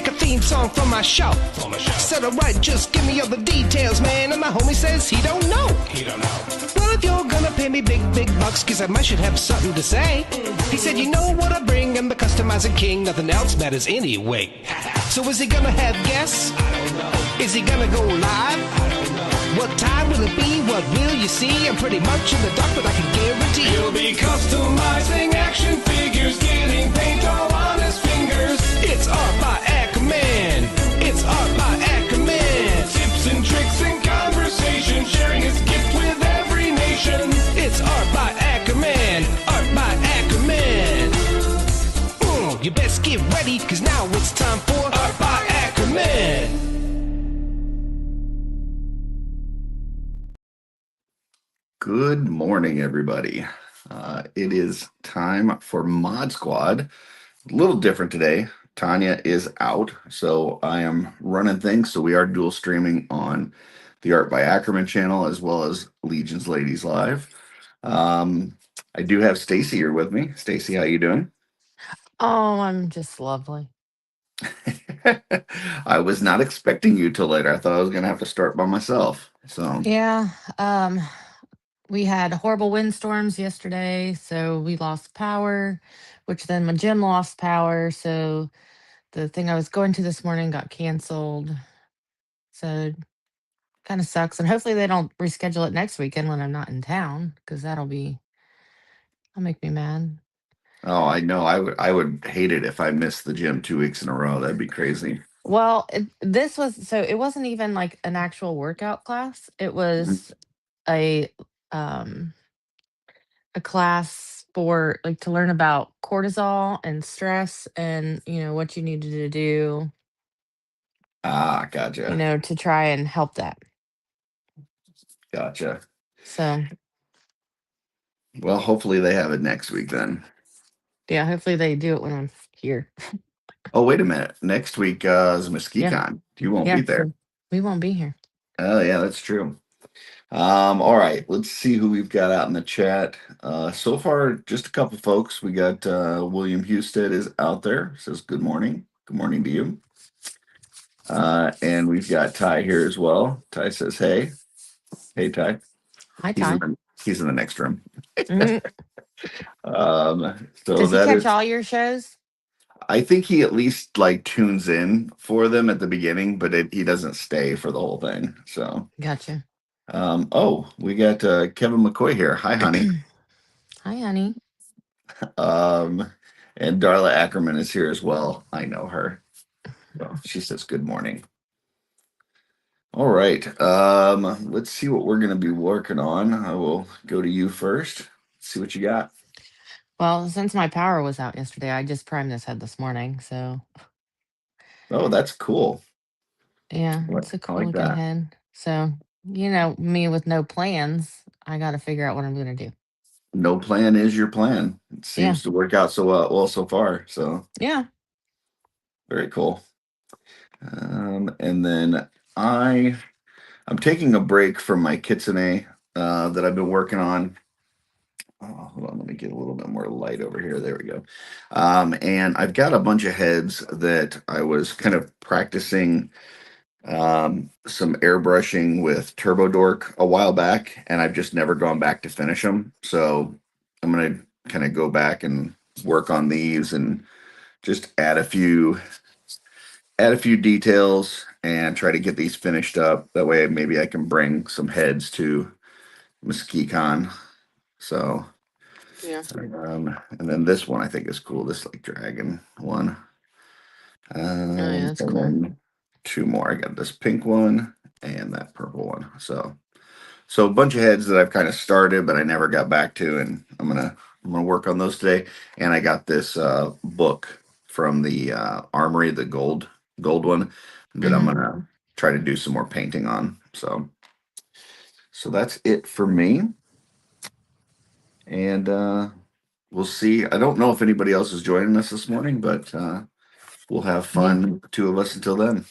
make a theme song for my show. Said, alright, just give me all the details, man. And my homie says he don't know. Well, if you're gonna pay me big bucks, cause I might should have something to say. He said, you know what I bring, I'm the customizing king, nothing else matters anyway. So is he gonna have guests? I don't know. Is he gonna go live? I don't know. What time will it be? What will you see? I'm pretty much in the dark, but I can guarantee he'll be customizing action figures, getting paint all on his fingers. It's Art by Ackerman. It's Art by Ackerman. Tips and tricks and conversation, sharing his gift with every nation. It's Art by Ackerman. Art by Ackerman. You best get ready, cause now it's time for Art by Ackerman. Good morning, everybody. It is time for Mod Squad. A little different today. Tanya is out, so I am running things. So we are dual streaming on the Art by Ackerman channel as well as Legion's Ladies Live. I do have Stacy here with me. Stacy, how you doing? Oh, I'm just lovely. I was not expecting you till later. I thought I was gonna have to start by myself. So yeah, we had horrible windstorms yesterday, so we lost power, which then my gym lost power. So the thing I was going to this morning got canceled. So kind of sucks. And hopefully they don't reschedule it next weekend when I'm not in town, because that'll make me mad. Oh, I know. I would hate it if I missed the gym 2 weeks in a row. That'd be crazy. Well, it wasn't even like an actual workout class. It was a class for like to learn about cortisol and stress and what you needed to do, Gotcha. to try and help that. Gotcha. So Well, hopefully they have it next week then. yeah, hopefully they do it when I'm here. Oh, wait a minute. Next week is MesquiCon. You won't be there. So we won't be here. Oh, yeah, that's true. All right, let's see who we've got out in the chat. So far, just a couple folks. We got William Husted is out there. Says good morning. Good morning to you. And we've got Ty here as well. Ty says, hey. Hey, Ty. Hi, Ty. He's in the next room. Mhm. So Does he catch all your shows? I think he at least like tunes in for them at the beginning, but he doesn't stay for the whole thing. So Gotcha. We got Kevin McCoy here. Hi, honey. Hi, honey. And Darla Ackerman is here as well. I know her. So she says good morning. All right. Let's see what we're going to be working on. I will go to you first. See what you got. Well, since my power was out yesterday, I just primed this head this morning. So. Oh, that's cool. Yeah, it's a cool looking head. So, me with no plans, I got to figure out what I'm going to do. No plan is your plan. It seems to work out so well so far. So yeah, very cool. And then I'm taking a break from my kitsune that I've been working on. Oh, hold on, let me get a little bit more light over here. There we go. And I've got a bunch of heads that I was kind of practicing some airbrushing with Turbo Dork a while back, and I've just never gone back to finish them. So I'm gonna kind of go back and work on these and just add a few details and try to get these finished up. That way, maybe I can bring some heads to MesquiCon. So yeah. And then this one I think is cool. This like dragon one. That's cool. Then 2 more. I got this pink one and that purple one. So a bunch of heads that I've kind of started, but I never got back to, and I'm gonna work on those today. And I got this book from the Armory, the gold one, that I'm gonna try to do some more painting on. So that's it for me. And we'll see. I don't know if anybody else is joining us this morning, but we'll have fun, the 2 of us, until then.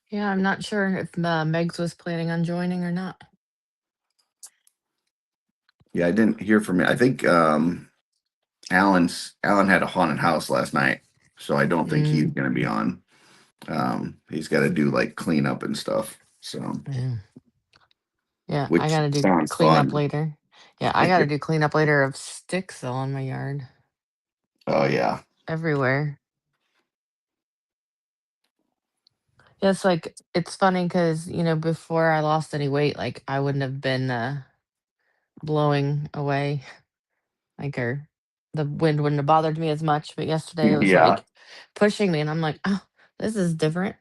Yeah, I'm not sure if Megs was planning on joining or not. Yeah, I didn't hear from you. I think Alan had a haunted house last night, so I don't think he's going to be on. He's got to do like cleanup and stuff. So, Yeah. Yeah, I which gotta do sounds cleanup fun. later. Yeah, I gotta do cleanup later of sticks all in my yard Oh yeah. everywhere. Yeah, it's like it's funny because before I lost any weight, like I wouldn't have been blowing away, like or the wind wouldn't have bothered me as much. But yesterday it was Yeah. like pushing me, and I'm like, oh, this is different.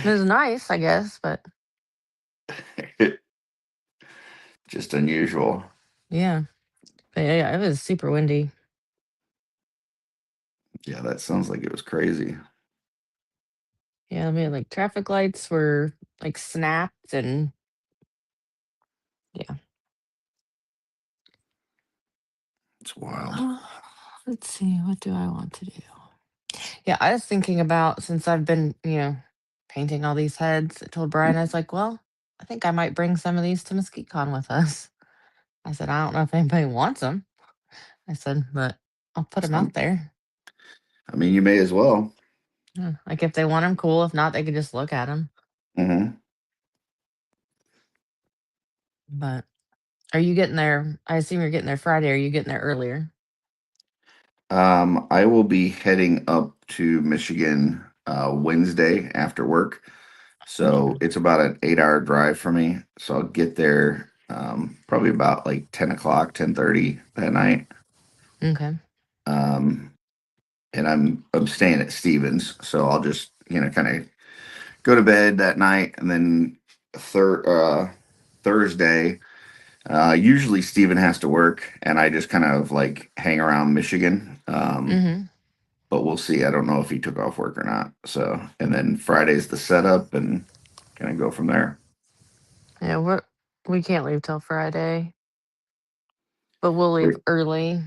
It was nice, I guess, but Just unusual. yeah, it was super windy. Yeah, that sounds like it was crazy. Yeah, I mean, like traffic lights were like snapped, and yeah. It's wild. Let's see, what do I want to do? Yeah, I was thinking about since I've been, painting all these heads. I told Brian, I was like, well, I think I might bring some of these to MesquiteCon with us. I said, I don't know if anybody wants them. I said, but I'll put them out there. I mean, you may as well. Yeah, like if they want them, cool. If not, they could just look at them. Mm-hmm. But are you getting there? I assume you're getting there Friday. Are you getting there earlier? I will be heading up to Michigan Wednesday after work. So it's about an 8-hour drive for me. So I'll get there probably about like 10 o'clock, 10:30 that night. Okay. Um, and I'm staying at Stevens, so I'll just kind of go to bed that night, and then Thursday. Usually Steven has to work, and I just kind of like hang around Michigan. Mm-hmm. But we'll see. I don't know if he took off work or not. So, and then Friday's the setup, and kind of go from there. Yeah, we can't leave till Friday, but we'll leave There, early.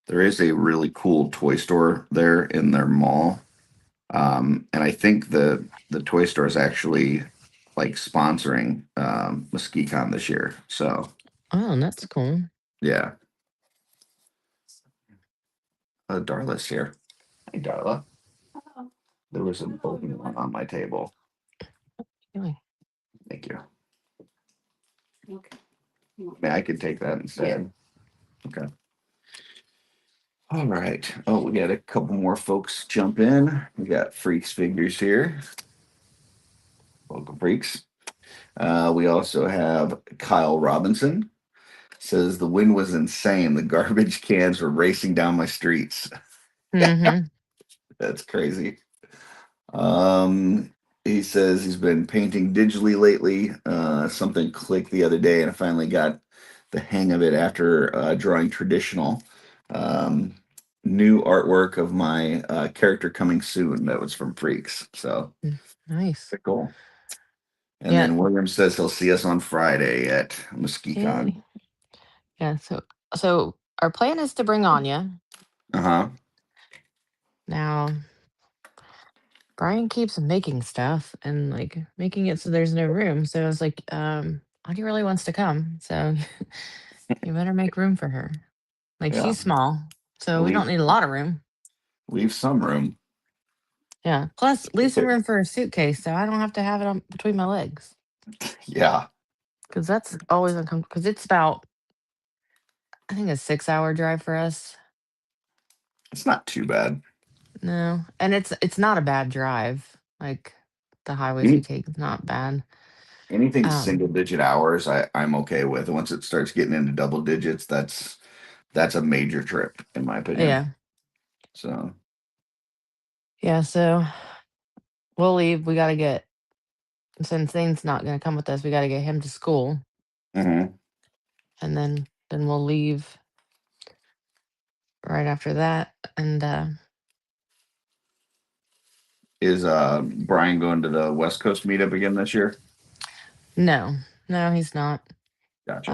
there is a really cool toy store there in their mall. And I think the toy store is actually like sponsoring MesquiteCon this year. So Oh, that's cool. yeah. Darla's here. Hey, Darla. There was a Pokemon on my table. Anyway. Thank you. Yeah, I could take that instead. Okay. All right. Oh, we got a couple more folks jump in. We got Freaks Figures here. Welcome, Freaks. We also have Kyle Robinson. Says the wind was insane. The garbage cans were racing down my streets. Mm-hmm. That's crazy. Um, he says he's been painting digitally lately. Something clicked the other day, and I finally got the hang of it after drawing traditional. Um, New artwork of my character coming soon. That was from Freaks. So Nice. cool. And Yeah. then William says he'll see us on Friday at MesquiteCon. Yay. Yeah. So our plan is to bring Anya. Uh-huh. Now, Brian keeps making stuff and like making it so there's no room. So I was like, Anya really wants to come. So you better make room for her. Like Yeah. she's small. So we don't Leave need a lot of room. leave some room. Yeah. Plus leave some room for a suitcase so I don't have to have it on between my legs. Yeah. Because that's always uncomfortable. Because it's about I think a 6-hour drive for us. It's not too bad. No. And it's not a bad drive. Like the highways we Any, take is not bad. anything Um single digit hours, I'm okay with. Once it starts getting into double digits, that's a major trip, in my opinion. yeah. So Yeah, so we'll leave. We gotta get since Zane's not gonna come with us, we gotta get him to school. mhm. And then we'll leave right after that. And Is Brian going to the West Coast meetup again this year? no, no, he's not. Gotcha.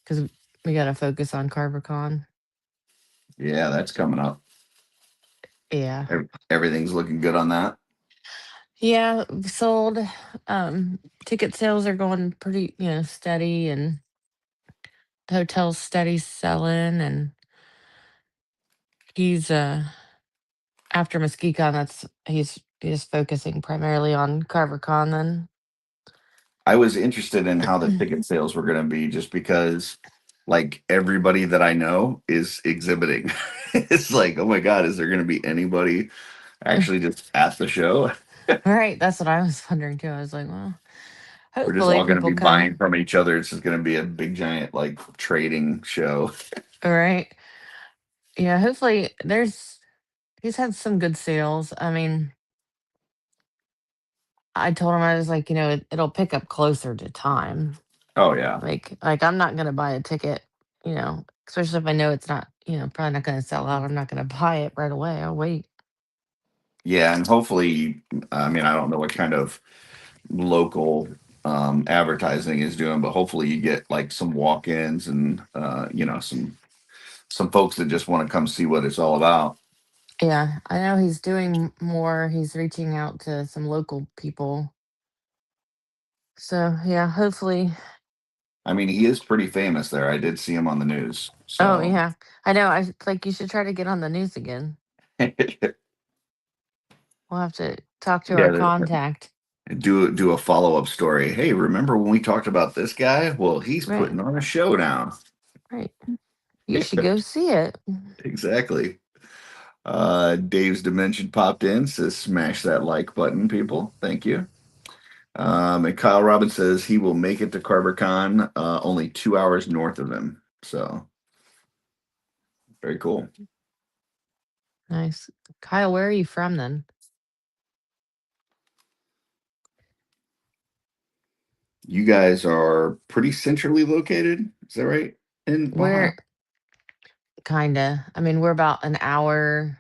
Because we gotta focus on CarverCon. Yeah, that's coming up. Yeah. Everything's looking good on that. Yeah, we sold. Ticket sales are going pretty, steady, and the hotel's steady selling, and he's After MesquiCon, he's focusing primarily on CarverCon then. I was interested in how the ticket sales were going to be just because like everybody that I know is exhibiting. It's like, oh my God, is there going to be anybody actually just at the show? Right, that's what I was wondering too. I was like, well, We're just hopefully all going to people be buying come. from each other. It's just going to be a big giant like trading show. All right. Yeah, hopefully he's had some good sales. I mean, I told him I was like, it'll pick up closer to time. Oh yeah. Like I'm not gonna buy a ticket, especially if I know it's not, probably not gonna sell out. I'm not gonna buy it right away. I'll wait. Yeah, and hopefully, I mean, I don't know what kind of local advertising is doing, but hopefully you get like some walk-ins and some folks that just want to come see what it's all about. Yeah, I know he's doing more. He's reaching out to some local people. So yeah, hopefully. I mean, he is pretty famous there. I did see him on the news. Oh So yeah, I know. I like you should try to get on the news again. yeah, We'll have to talk to our there- contact. do a follow-up story. Hey, remember when we talked about this guy? Well, he's Right, putting on a show now. right. You should go see it. Exactly. Dave's Dimension popped in, says smash that like button, people. Thank you. And Kyle Robbins says he will make it to CarverCon, only 2 hours north of him. So very cool. Nice. Kyle, where are you from then? You guys are pretty centrally located. Is that right? In Ohio? We're kinda. I mean, we're about an hour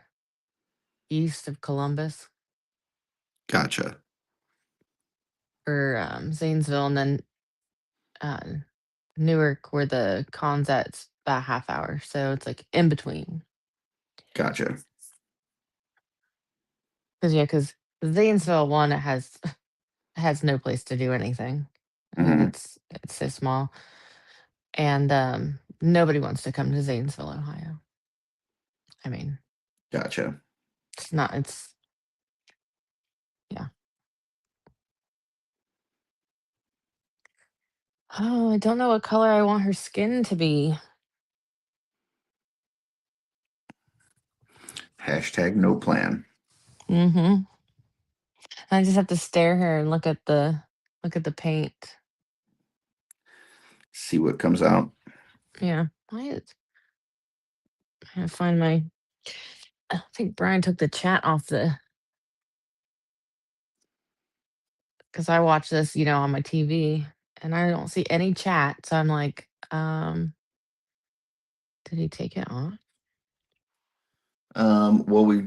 east of Columbus Gotcha. or Zanesville, and then uh, Newark, where the con's at, it's about a half hour. So it's like in between. Gotcha. Because Zanesville one has no place to do anything. I mean, Hmm. it's so small, and nobody wants to come to Zanesville, Ohio. I mean, Gotcha. it's not. It's yeah. Oh, I don't know what color I want her skin to be. Hashtag no plan. Mm-hmm. I just have to stare here and look at the paint. See what comes out. Yeah. I find my. I think Brian took the chat off because I watch this, on my TV, and I don't see any chat. So I'm like, did he take it off? Well, we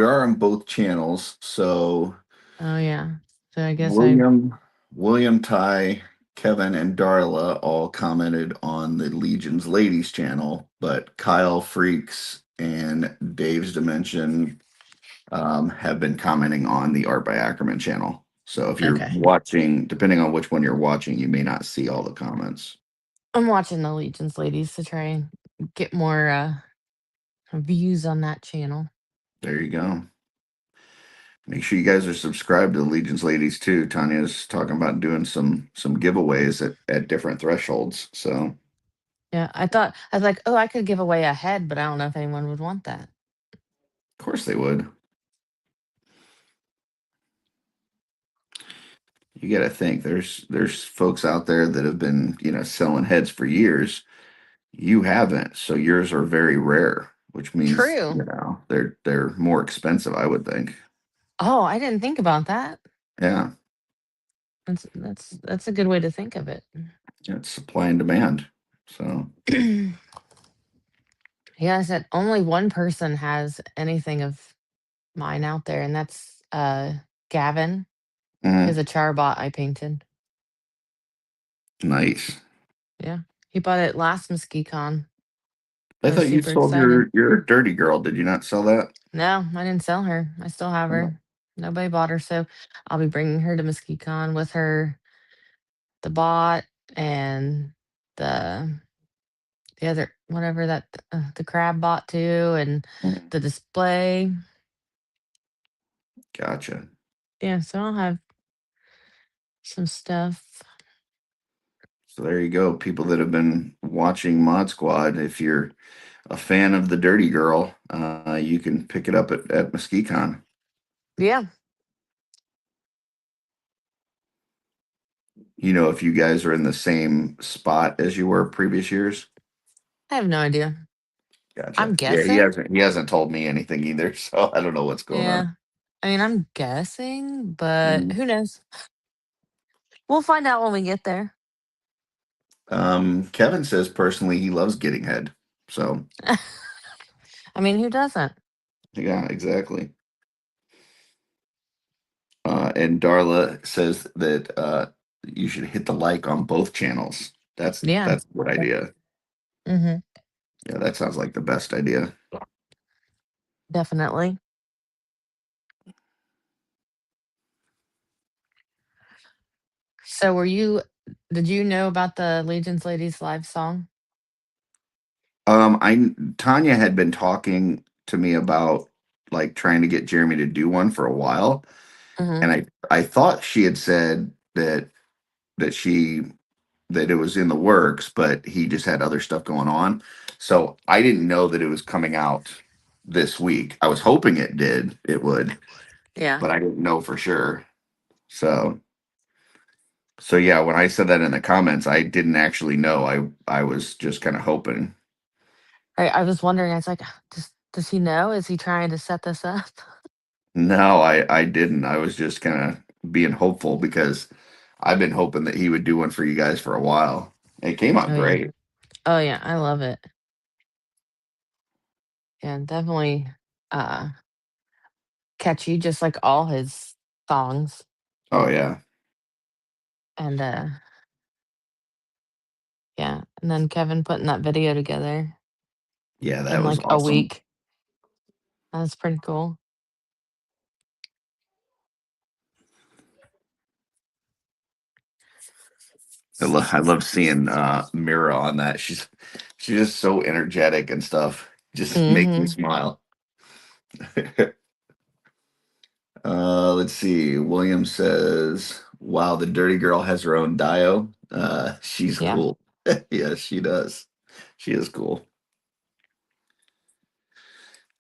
are on both channels. So Oh yeah. So I guess William, William, Ty, Kevin, and Darla all commented on the Legion's Ladies channel, but Kyle Freaks and Dave's Dimension have been commenting on the Art by Ackerman channel. So if you're okay. watching, depending on which one you're watching, you may not see all the comments. I'm watching the Legion's Ladies to try and get more views on that channel. There you go. Make sure you guys are subscribed to the Legion's Ladies too. Tanya's talking about doing some giveaways at different thresholds. So Yeah, I was like, oh, I could give away a head, but I don't know if anyone would want that. of course they would. You got to think there's folks out there that have been selling heads for years. You haven't, so yours are very rare, which means True. they're more expensive, I would think. Oh, I didn't think about that. Yeah, That's a good way to think of it. it's supply and demand. So Yeah, I said only one person has anything of mine out there, and that's Gavin. He has mhm, a charbot I painted. nice. Yeah. He bought it last MesquiCon. I I was thought you super sold excited. your dirty girl. Did you not sell that? No, I didn't sell her. I still have Oh, her. Nobody bought her, so I'll be bringing her to MesquiCon with her, the bot, and the the other whatever that the crab bot too, and mhm. the display. Gotcha. Yeah, so I'll have some stuff. So there you go. People that have been watching Mod Squad, if you're a fan of the Dirty Girl, you can pick it up at MesquiteCon. Yeah. You know, if you guys are in the same spot as you were previous years. I have no idea. Gotcha. I'm Yeah, guessing. he hasn't told me anything either, so I don't know what's going Yeah. on. I mean, I'm guessing, but Mhm. who knows? We'll find out when we get there. Kevin says personally he loves getting head. So I mean, who doesn't? yeah, exactly. And Darla says that you should hit the like on both channels. Yeah. That's a good idea. Mm-hmm. Yeah, that sounds like the best idea. Definitely. So did you know about the Legion's Ladies live song? Tanya had been talking to me about like trying to get Jeremy to do one for a while, Mm-hmm. and I thought she had said that she that it was in the works, but he just had other stuff going on. So I didn't know that it was coming out this week. I was hoping it would, Yeah. but I didn't know for sure. So yeah, when I said that in the comments, I didn't actually know. I was just kind of hoping. I was wondering, I was like, does he know? Is he trying to set this up? No, I didn't. I was just kind of being hopeful because I've been hoping that he would do one for you guys for a while. It came out Oh yeah. great. Oh yeah, I love it. Yeah, definitely uh catchy, just like all his songs. Oh yeah. And yeah. And then Kevin putting that video together Yeah, that in was like a awesome. week. That's pretty cool. I love seeing Mira on that. She's just so energetic and stuff. Just makes me Mm-hmm. smile. Let's see. William says, "Wow, the dirty girl has her own dio. She's Yeah. cool. Yes, she does. She is cool."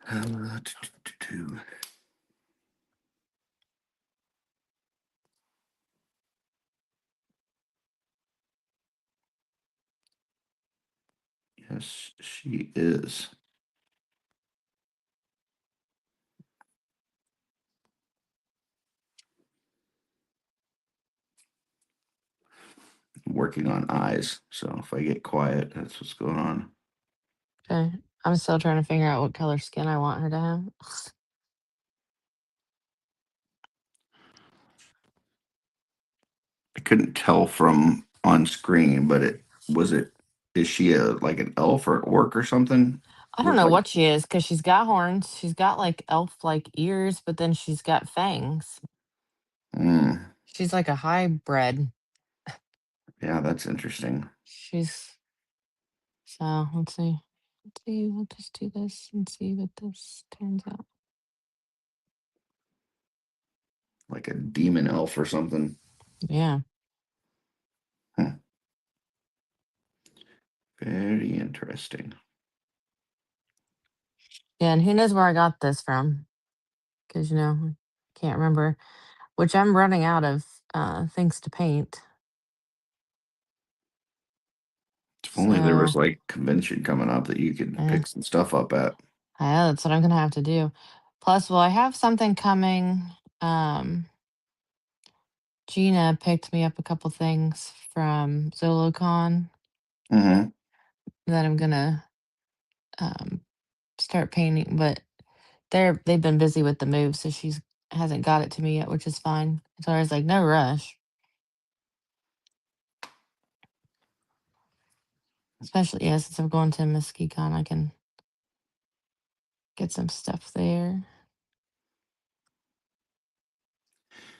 Uh, Yes, she is. I'm working on eyes, so if I get quiet, that's what's going on. Okay. I'm still trying to figure out what color skin I want her to have. I couldn't tell from on screen, but is she a like an elf or an orc or something? I don't Looked know like what she is because she's got horns. She's got like elf like ears, but then she's got fangs. mm, She's like a hybrid. yeah, that's interesting. She's so let's see. Let's see. We'll just do this and see what this turns out. Like a demon elf or something. Yeah. Hmm. Very interesting. Yeah, and who knows where I got this from? Because I can't remember. Which I'm running out of things to paint. If only there was So like convention coming up that you could yeah, pick some stuff up at. that's what I'm gonna have to do. Plus, well, I have something coming. Um, Gina picked me up a couple things from ZoloCon Mm-hmm. that I'm gonna um, start painting, but they've been busy with the move, so she's hasn't got it to me yet, which is fine. So I was like, no rush. Especially yeah, since I'm going to Mesquite-Con, I can get some stuff there.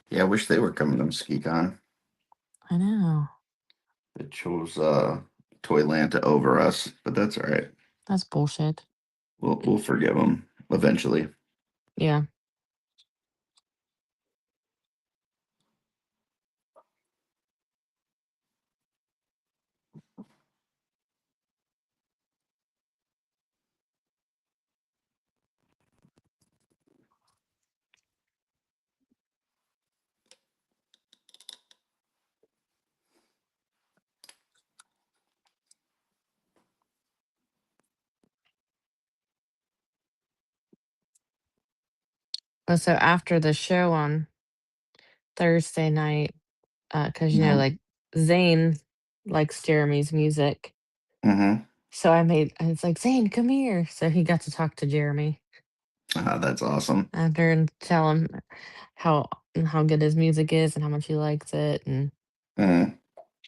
Yeah, I wish they were coming to SkiCon. I know. It chose Toylanta over us, but that's all right. That's bullshit. We'll forgive them eventually. Yeah. Well, so after the show on Thursday night, because Mm-hmm. like Zane likes Jeremy's music. Mm-hmm. So it's like, Zane, come here. So he got to talk to Jeremy That's awesome. after and tell him how how good his music is and how much he likes it. And Mm-hmm.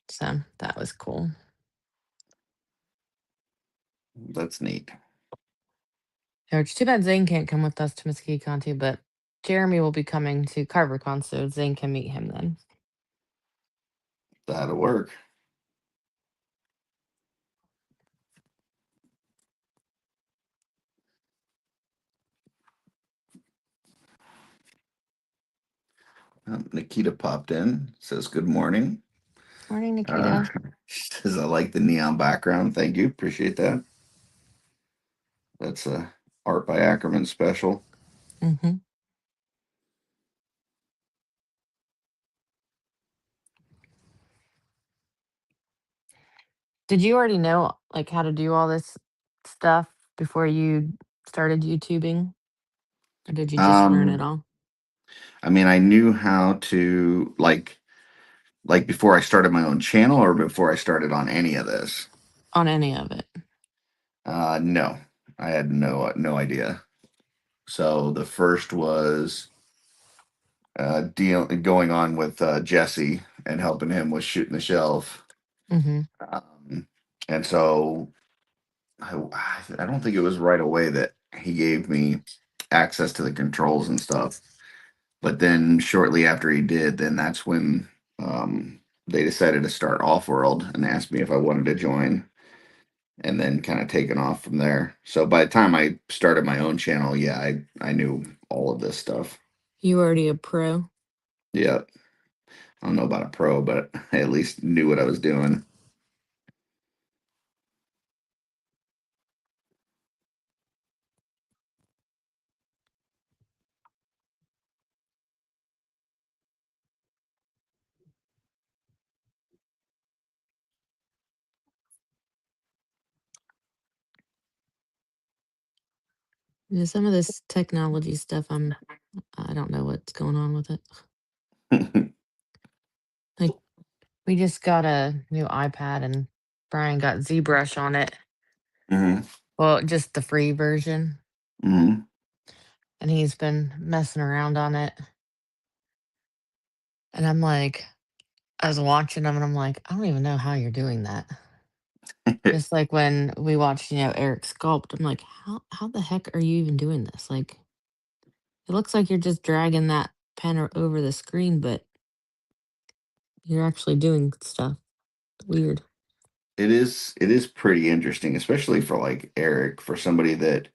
so that was cool. That's neat. Yeah, it's too bad Zane can't come with us to Mesquite County, but Jeremy will be coming to CarverCon, so Zane can meet him then. That'll work. Nikita popped in, says good morning. Morning, Nikita. She says, I like the neon background. Thank you. Appreciate that. That's a Art by Ackerman special. Mm-hmm. Did you already know like how to do all this stuff before you started YouTubing? Or did you just learn it Um, all I mean, I knew how to like before I started my own channel or before I started on any of this. on any of it? No, I had no idea. So the first was going on with Jesse and helping him with shooting the shelf. Mm-hmm. Um, and so I don't think it was right away that he gave me access to the controls and stuff. But then shortly after he did, then that's when they decided to start Off World and asked me if I wanted to join, and then kind of taken off from there. So by the time I started my own channel, yeah, I knew all of this stuff. You already a pro? Yeah, I don't know about a pro, but I at least knew what I was doing. Yeah, some of this technology stuff, I don't know what's going on with it. Like we just got a new iPad and Brian got ZBrush on it. hmm Well, just the free version. hmm And he's been messing around on it. And I'm like, I was watching him and I'm like, I don't even know how you're doing that. Just like when we watched, Eric sculpt, I'm like, how the heck are you even doing this? Like, it looks like you're just dragging that pen over the screen, but you're actually doing stuff. Weird. It is pretty interesting, especially for like Eric, for somebody that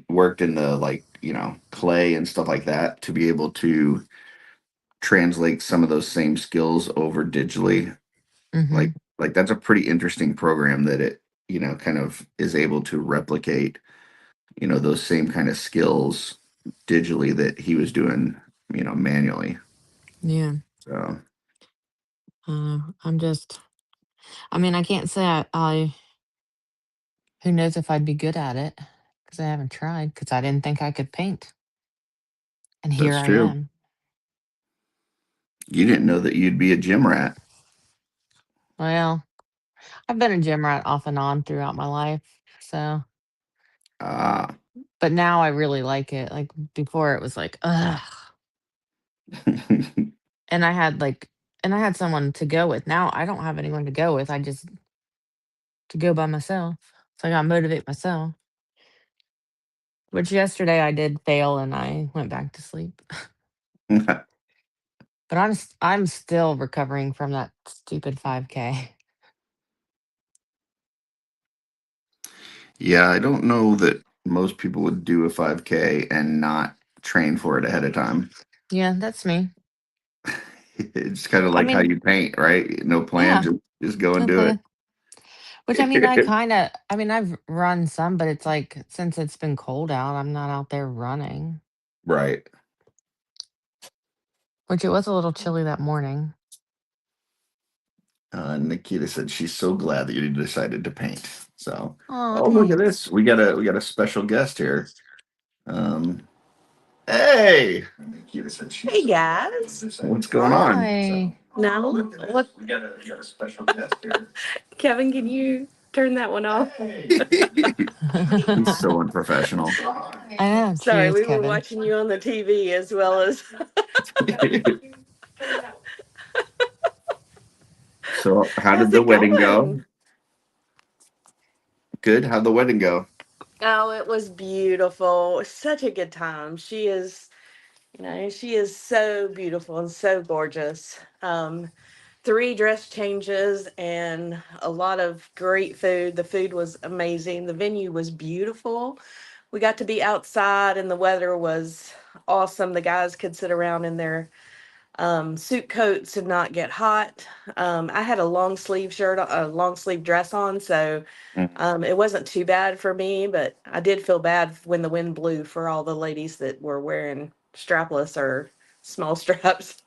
worked in the like clay and stuff like that, to be able to translate some of those same skills over digitally. Mm-hmm. Like that's a pretty interesting program that it kind of is able to replicate those same kind of skills digitally that he was doing manually. Yeah. So I'm just, I mean, I can't say who knows if I'd be good at it because I haven't tried because I didn't think I could paint. And here that's I true. am. You didn't know that you'd be a gym rat. Well, I've been a gym rat off and on throughout my life. So, Ah. but now I really like it. Like before, it was like, ugh. And I had someone to go with. Now I don't have anyone to go with. I just to go by myself. So I got to motivate myself. Which yesterday I did fail and I went back to sleep. But I'm still recovering from that stupid 5K. Yeah, I don't know that most people would do a 5K and not train for it ahead of time. Yeah, that's me. It's kind of I like how mean, you paint, right? No plan, yeah, just go and no do plan. Which I mean, I've run some, but it's like since it's been cold out, I'm not out there running. Right. Which it was a little chilly that morning. Nikita said she's so glad that you decided to paint. So, Oh, oh, look at thanks. this. We got a special guest here. Um, Hey, Hey guys. what's going on? Hi. Now look, Kevin, can you turn that one off? He's so unprofessional. I know. Sorry, Cheers, we were Kevin. watching you on the TV as well as So, how did how's the it wedding go? going? Good. How'd the wedding go? Oh, it was beautiful. Such a good time. She is so beautiful and so gorgeous. Three dress changes and a lot of great food. The food was amazing. The venue was beautiful. We got to be outside and the weather was awesome. The guys could sit around in their suit coats and not get hot. I had a long sleeve shirt, a long sleeve dress on, so Mm. it wasn't too bad for me, but I did feel bad when the wind blew for all the ladies that were wearing strapless or small straps.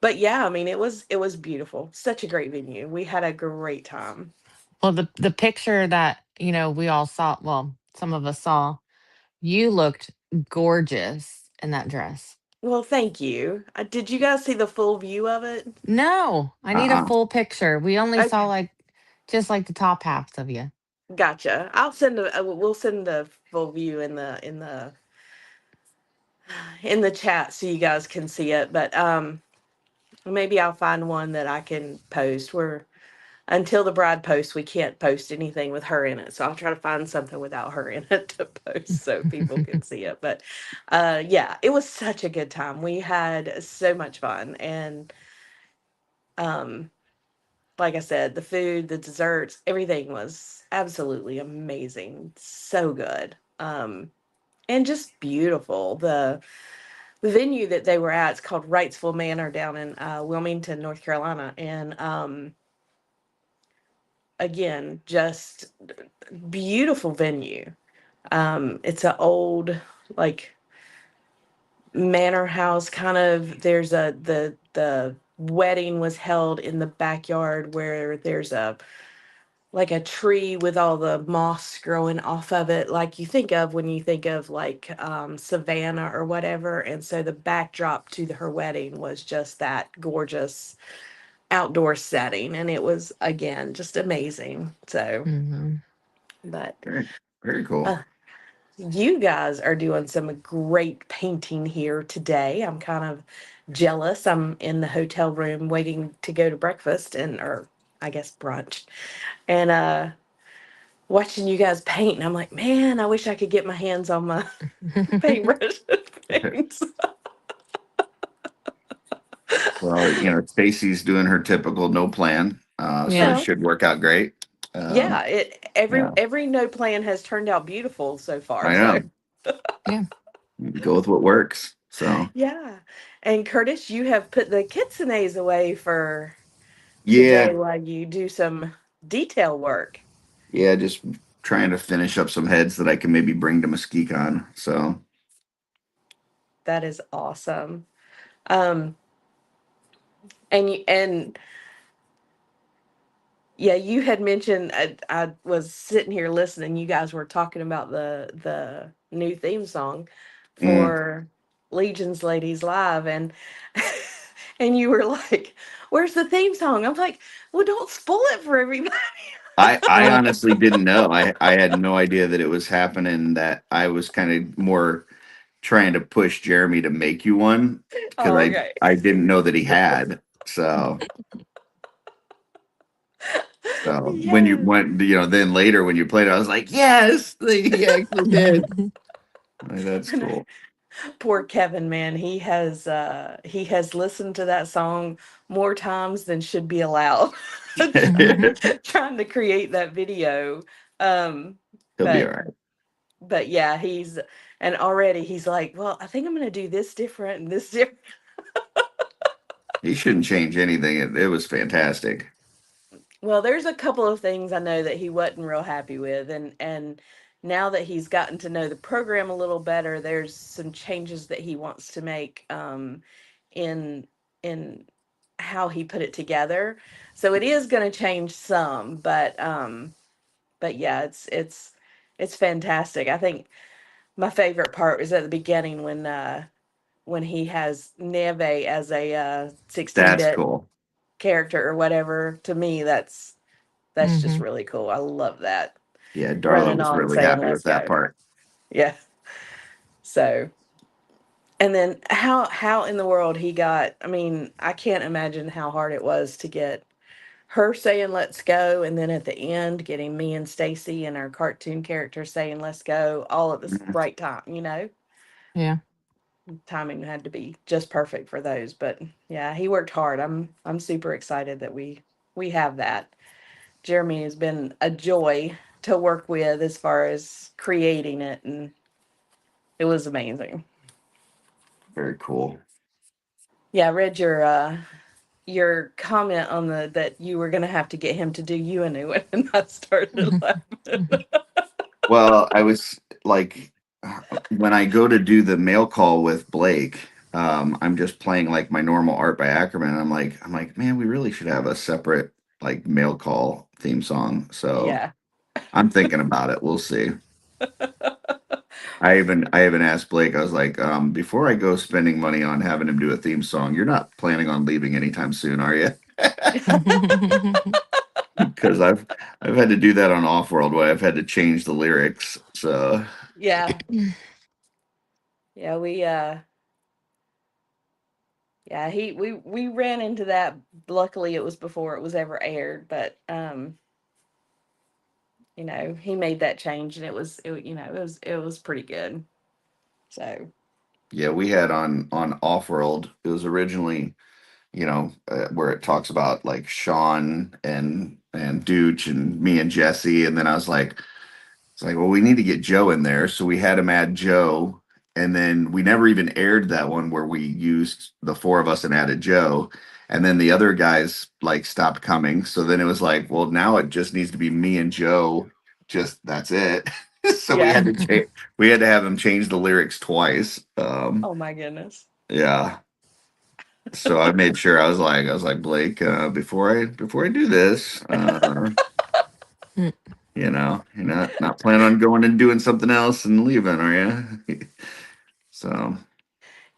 But yeah, I mean it was beautiful. Such a great venue. We had a great time. Well, the picture that, we all saw, well, some of us saw, you looked gorgeous in that dress. Well, thank you. Did you guys see the full view of it? No, I need a Uh-uh. full picture. We only saw Okay, like just like the top half of you. gotcha. We'll send the full view in the chat so you guys can see it. But maybe I'll find one that I can post. Where until the bride posts, we can't post anything with her in it. So I'll try to find something without her in it to post so people can see it. But yeah, it was such a good time. We had so much fun. And um, like I said, the food, the desserts, everything was absolutely amazing. So good. And just beautiful. The venue that they were at is called Wrightsville Manor down in Wilmington, North Carolina. And again, just beautiful venue. It's an old, like, manor house kind of. There's the wedding was held in the backyard where there's a like a tree with all the moss growing off of it, like you think of when you think of like Savannah or whatever. And so the backdrop to her wedding was just that gorgeous outdoor setting, and it was again just amazing. So, Mhm. but Very, very cool. uh, you guys are doing some great painting here today. I'm kind of jealous. I'm in the hotel room waiting to go to breakfast and or I guess brunch. And watching you guys paint, and I'm like, man, I wish I could get my hands on my paintbrush and paints. Well, Stacy's doing her typical no plan, so it Yeah. Well, should work out great. yeah, it every Yeah, every no plan has turned out beautiful so far. I So know. Yeah. Go with what works. So, yeah. And Curtis, you have put the kitsunes away for today yeah, while you do some detail work. yeah, just trying to finish up some heads that I can maybe bring to Muskegon. So, That is awesome. Um, and yeah, you had mentioned I was sitting here listening. You guys were talking about the new theme song mm, for Legion's Ladies Live, and and you were like, "Where's the theme song?" I'm like, "Well, don't spoil it for everybody." I Well, honestly didn't know. I had no idea that it was happening. That I was kind of more trying to push Jeremy to make you one because Oh, I okay. I didn't know that he had. So when you Yes. went, then later when you played it, I was like, yes, he actually did. Like, that's cool. Poor Kevin, man. He has listened to that song more times than should be allowed. Trying to create that video. Um, He'll be all but right. but yeah, and already he's like, well, I think I'm gonna do this different and this different. He shouldn't change anything. It was fantastic. Well, there's a couple of things I know that he wasn't real happy with, and now that he's gotten to know the program a little better, there's some changes that he wants to make in in how he put it together. So it is going to change some, but yeah, it's fantastic. I think my favorite part was at the beginning when he has Neve as a That's 16-bit cool. character or whatever. To me, that's just really cool. I love that. Yeah, Darla Running was on really saying, happy "Let's with that go." part. Yeah. So, and then how in the world he got? I mean, I can't imagine how hard it was to get her saying "Let's go," and then at the end getting me and Stacy and our cartoon character saying "Let's go" all at the Mhm. right time. You know, Yeah. timing had to be just perfect for those. But yeah, he worked hard. I'm super excited that we have that. Jeremy has been a joy to work with as far as creating it, and it was amazing. Very cool. Yeah, I read your comment on the that you were gonna have to get him to do you a new one, and I started laughing. Well, I was like, when I go to do the mail call with Blake, I'm just playing like my normal Art by Ackerman. And I'm like, man, we really should have a separate like mail call theme song. So Yeah. I'm thinking about it. We'll see. I even asked Blake. I was like, before I go spending money on having him do a theme song, you're not planning on leaving anytime soon, are you? Because I've had to do that on Off World where I've had to change the lyrics. So Yeah. Yeah, we ran into that. Luckily it was before it was ever aired, but he made that change, and it was pretty good. So, yeah, we had on Off World. It was originally, where it talks about like Sean and Dooch and me and Jesse, and then I was like, it's like, well, we need to get Joe in there, so we had him add Joe, and then we never even aired that one where we used the four of us and added Joe, and then the other guys like stopped coming, so then it was like, well, now it just needs to be me and Joe, just that's it. So yeah. we had to have him change the lyrics twice. Oh my goodness. Yeah. So I made sure I was like Blake, before I do this, you're not planning on going and doing something else and leaving, are you? So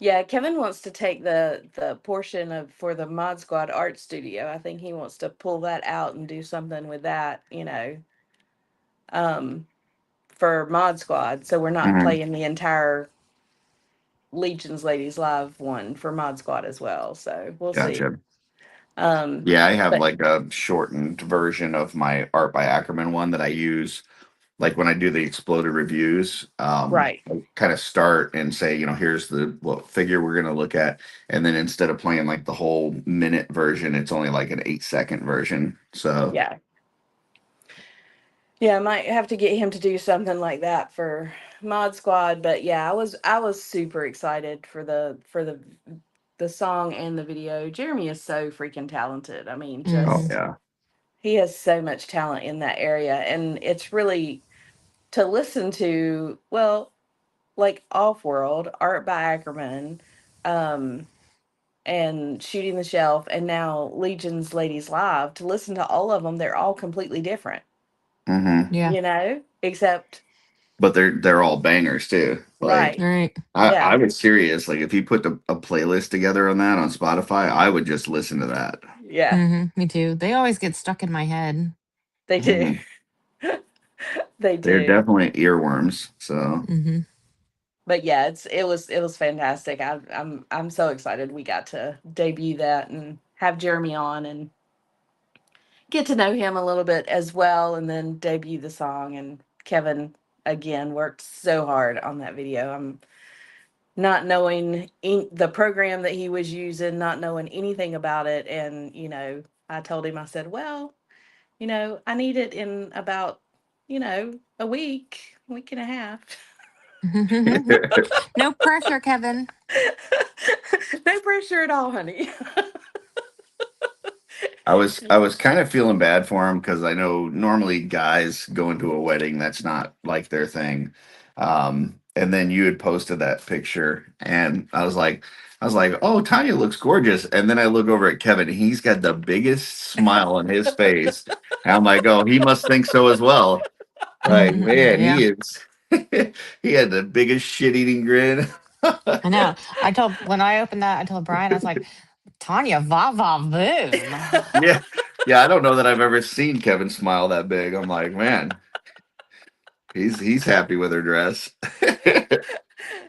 Yeah, Kevin wants to take the portion of for the Mod Squad art studio. I think he wants to pull that out and do something with that, um, for Mod Squad. So we're not mhm, playing the entire Legion's Ladies Live one for Mod Squad as well. So we'll see. gotcha. Um, Yeah, I have but like a shortened version of my Art by Ackerman one that I use like when I do the exploded reviews. right. I kind of start and say, here's the what figure we're gonna look at, and then instead of playing like the whole minute version, it's only like an 8-second version. So Yeah. Yeah, I might have to get him to do something like that for Mod Squad, but yeah, I was super excited for the song and the video. Jeremy is so freaking talented. I mean, oh Mhm. just yeah. he has so much talent in that area, and it's really to listen to, well, like Off World, Art by Ackerman, um and Shooting the Shelf, and now Legion's Ladies Live, to listen to all of them, they're all completely different, Hmm. Yeah. except But they're all bangers too. Like right. Right. I Yeah, was serious. Like if you put a playlist together on that on Spotify, I would just listen to that. yeah, Me too. They always get stuck in my head. they do. Mhm. They They're do. definitely earworms. So Hmm. But yeah, it was fantastic. I'm so excited we got to debut that and have Jeremy on and get to know him a little bit as well, and then debut the song. And Kevin again worked so hard on that video. I'm not knowing the program that he was using, not knowing anything about it, and I told him, I said, well, I need it in about a week and a half. No pressure, Kevin. No pressure at all, honey. I was kind of feeling bad for him because I know normally guys go into a wedding that's not like their thing. And then you had posted that picture, and I was like, oh, Tanya looks gorgeous. And then I look over at Kevin, and he's got the biggest smile on his face. And I'm like, oh, he must think so as well. Like, man, Yeah. he is. He had the biggest shit-eating grin. I know. When I opened that, I told Brian, I was like, Tanya, va va voom. Yeah. Yeah, I don't know that I've ever seen Kevin smile that big. I'm like, man, he's happy with her dress.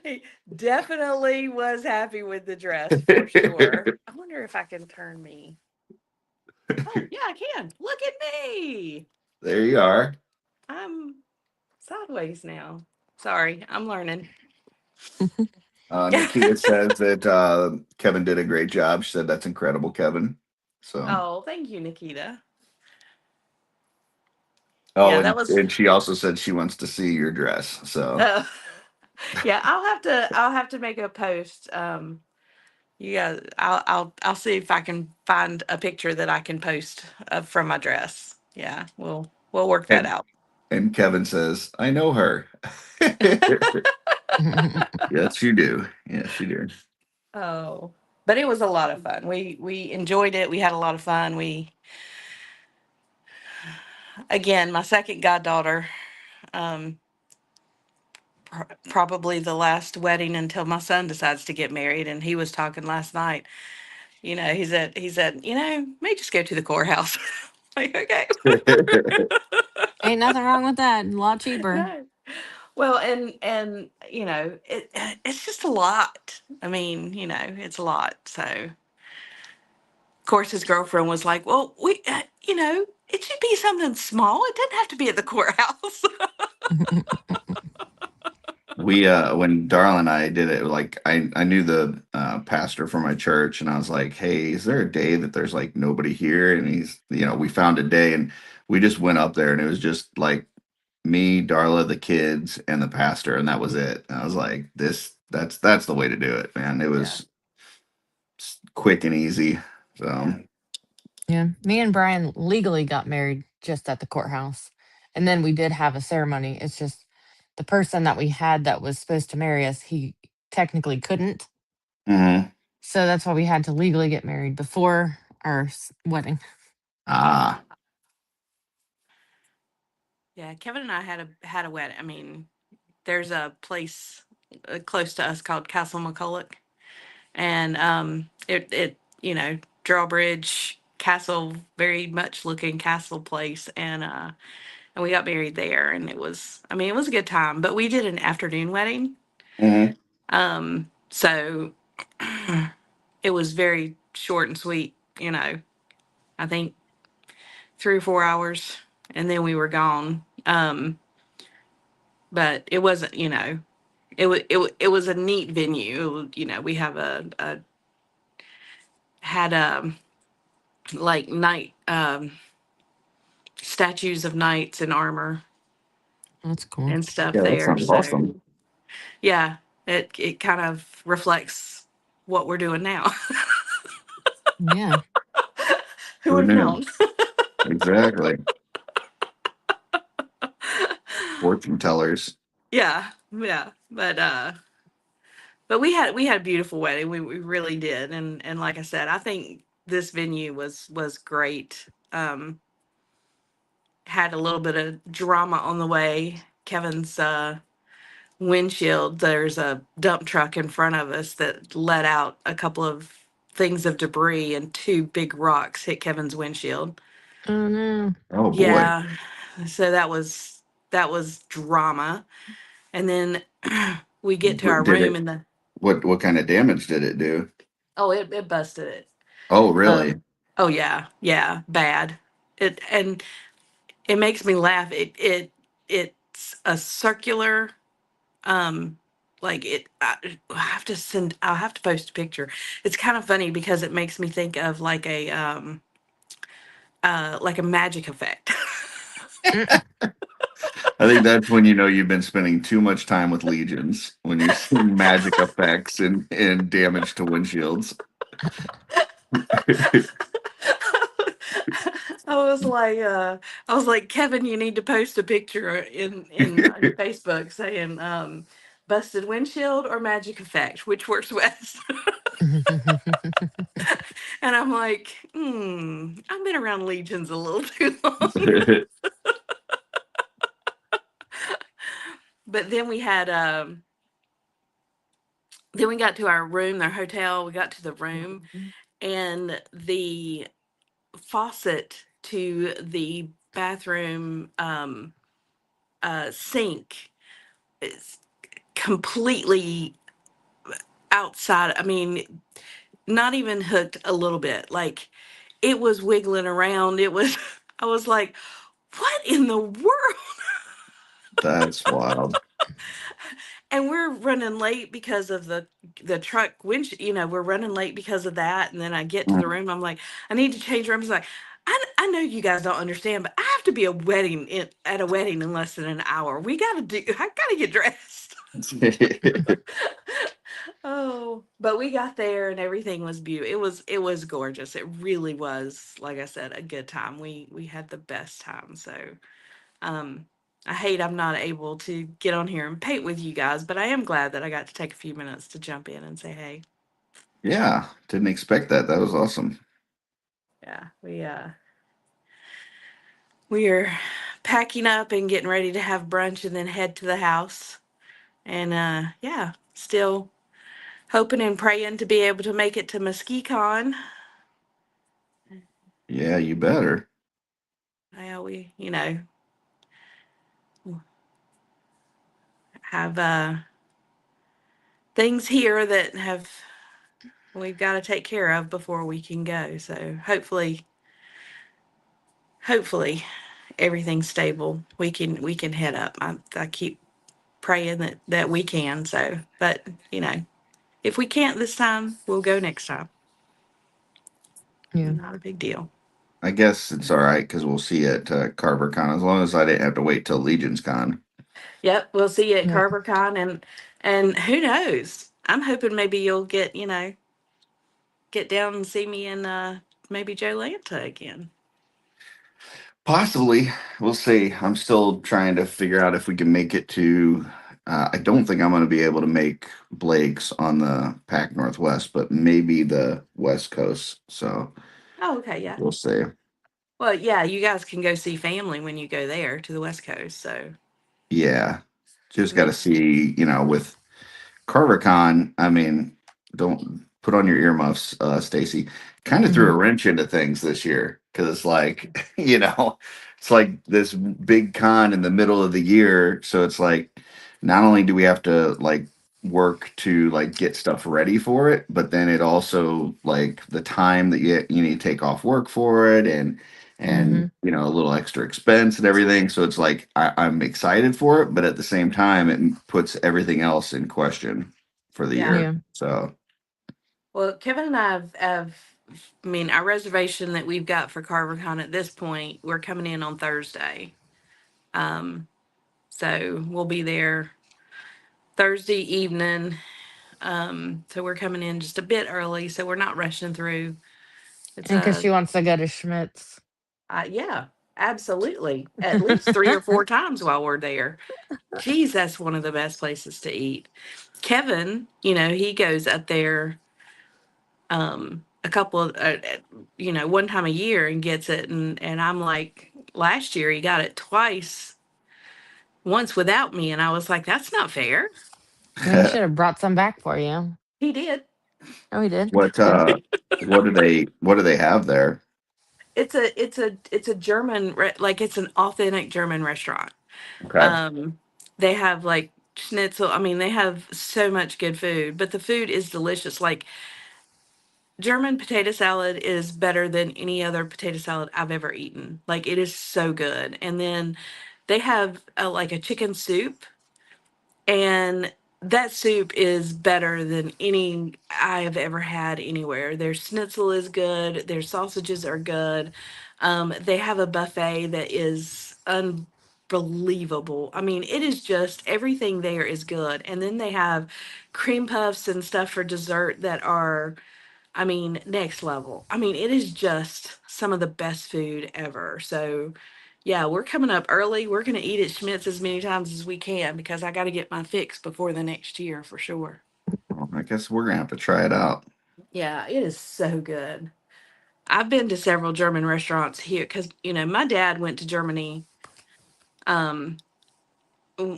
He definitely was happy with the dress for sure. I wonder if I can turn me. Oh, yeah, I can. Look at me. There you are. I'm sideways now. Sorry, I'm learning. Nikita says that Kevin did a great job. She said that's incredible, Kevin. So Oh, thank you, Nikita. oh, Yeah, that was. and she also said she wants to see your dress. So Yeah, I'll have to make a post. You guys, I'll see if I can find a picture that I can post from my dress. Yeah, we'll work that and out. and Kevin says, I know her. Yes, you do. Yes, you do. Oh, but it was a lot of fun. We enjoyed it. We had a lot of fun. We again, my second goddaughter, um, probably the last wedding until my son decides to get married. And he was talking last night. You know, he said, may just go to the courthouse. Like, okay. Ain't nothing wrong with that. A lot cheaper. No. Well, and it's just a lot. I mean, it's a lot. So, of course, his girlfriend was like, "Well, it should be something small. It doesn't have to be at the courthouse." We when Darla and I did it, like I knew the pastor for my church, and I was like, hey, is there a day that there's like nobody here? And we found a day, and we just went up there, and it was just like me, Darla, the kids, and the pastor, and that was it. And I was like, that's the way to do it, man. It was quick and easy. So Yeah. Me and Brian legally got married just at the courthouse. And then we did have a ceremony. It's just the person that we had that was supposed to marry us, he technically couldn't. mhm. So that's why we had to legally get married before our wedding. Ah, Yeah, Kevin and I had a wedding. I mean, there's a place close to us called Castle McCulloch, and it drawbridge castle, very much looking castle place, and we got married there, and it was a good time, but we did an afternoon wedding. mhm. So it was very short and sweet, I think 3 or 4 hours, and then we were gone. But it wasn't, it was a neat venue. We have had like knight statues of knights in armor That's cool. and stuff Yeah, that there. sounds So awesome. yeah, it kind of reflects what we're doing now. Yeah. Who Who would have knew? known? Exactly. Fortune tellers. Yeah, yeah, but we had a beautiful wedding. We really did, and like I said, I think this venue was great. Had a little bit of drama on the way. Kevin's windshield, there's a dump truck in front of us that let out a couple of things of debris, and two big rocks hit Kevin's windshield. Oh no. Oh boy. Yeah, so that was drama. And then we get to our Did room, it? and the What kind of damage did it do? it busted it. Oh, really? Oh yeah, yeah, bad. And it makes me laugh. It's a circular, um like I'll have to post a picture. It's kind of funny because it makes me think of like a magic effect. I think that's when you know you've been spending too much time with legions, when you see magic effects and damage to windshields. I was like, Kevin, you need to post a picture in on your Facebook saying, busted windshield or magic effect, which works best? And I'm like, I've been around legions a little too long. but then we had then we got to our room, their hotel. We got to the room, and the faucet to the bathroom sink is completely outside. I mean, not even hooked a little bit. Like it was wiggling around. It was. I was like, "What in the world?" That's wild. And we're running late because of the truck winch. We're running late because of that. And then I get to the room. I'm like, I need to change rooms. Like, I know you guys don't understand, but I have to be at a wedding in less than an hour. I gotta get dressed. Oh, but we got there and everything was beautiful. It was gorgeous. It really was, like I said, a good time. We had the best time. So um I hate I'm not able to get on here and paint with you guys, but I am glad that I got to take a few minutes to jump in and say hey. Yeah, didn't expect that. That was awesome. Yeah, we are packing up and getting ready to have brunch and then head to the house. And yeah, still hoping and praying to be able to make it to MesquiCon. Yeah, you better. Well, we, have things here that we've got to take care of before we can go. So hopefully everything's stable. We can head up. I keep praying that we can. So, but if we can't this time, we'll go next time. Yeah. Not a big deal. I guess it's all right because we'll see you at CarverCon as long as I didn't have to wait till Legion's Con. Yep, we'll see you at Yep. CarverCon, and who knows? I'm hoping maybe you'll get down and see me and maybe Joe Lanta again. Possibly. We'll see. I'm still trying to figure out if we can make it to. I don't think I'm going to be able to make Blake's on the Pac Northwest, but maybe the West Coast. So Oh, okay, yeah. we'll see. Well, yeah, you guys can go see family when you go there to the West Coast. So, Yeah. Just I got to mean, see, with CarverCon. I mean, don't put on your earmuffs, Stacy. Kind of threw a Mhm. wrench into things this year because it's like, it's like this big con in the middle of the year. So it's like, not only do we have to like work to like get stuff ready for it, but then it also like the time that you need to take off work for it and Mhm. a little extra expense and everything. So it's like I'm excited for it, but at the same time, it puts everything else in question for the yeah. year. Yeah. So Well, Kevin and I I mean, our reservation that we've got for CarverCon at this point, we're coming in on Thursday. Um, so we'll be there Thursday evening. So we're coming in just a bit early, so we're not rushing through. It's And because she wants to go to Schmidt's. yeah, absolutely. At least 3 or 4 times while we're there. Geez, that's one of the best places to eat. Kevin, he goes up there a couple of one time a year and gets it, and I'm like, last year he got it twice, once without me, and I was like, that's not fair. Well, he should have brought some back for you. He did. Oh, he did. what Good. what do they have there? It's a German like it's an authentic German restaurant. Okay. um they have like schnitzel. I mean, they have so much good food, but the food is delicious. Like, German potato salad is better than any other potato salad I've ever eaten. Like, it is so good. And then they have like a chicken soup, and that soup is better than any I have ever had anywhere. Their schnitzel is good. Their sausages are good. They have a buffet that is unbelievable. I mean, it is just everything there is good. And then they have cream puffs and stuff for dessert that are, I mean, next level. I mean, it is just some of the best food ever. So, yeah, we're coming up early. We're going to eat at Schmidt's as many times as we can because I got to get my fix before the next year for sure. Well, I guess we're gonna have to try it out. Yeah, it is so good. I've been to several German restaurants here because, my dad went to Germany um,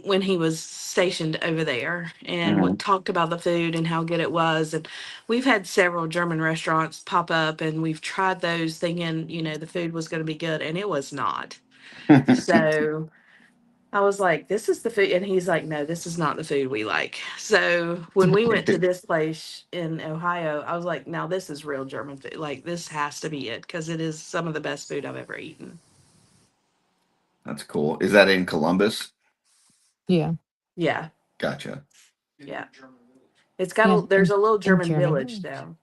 when he was stationed over there, and Mhm. talked about the food and how good it was. And we've had several German restaurants pop up, and we've tried those thinking, the food was going to be good, and it was not. So I was like, this is the food. And he's like, no, this is not the food we like. So when we went to this place in Ohio, I was like, now this is real German food. Like, this has to be it because it is some of the best food I've ever eaten. That's cool. Is that in Columbus? Yeah. Yeah. Gotcha. Yeah. It's Yeah. there's a little in German German. village though.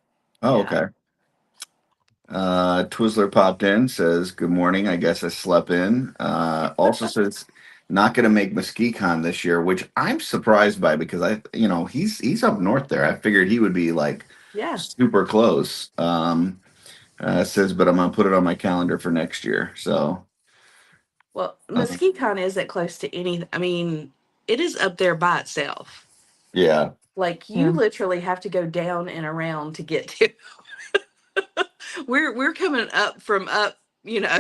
Oh, Yeah. okay. Twizzler popped in, says, good morning. I guess I slept in. Also says, not going to make MesquiCon this year, which I'm surprised by because he's up north there. I figured he would be like Yeah. super close. Says, but I'm going to put it on my calendar for next year. So, Well, MesquiCon isn't close to any. I mean, it is up there by itself. yeah. Like you literally have to go down and around to get to. We're coming up from up, Yeah,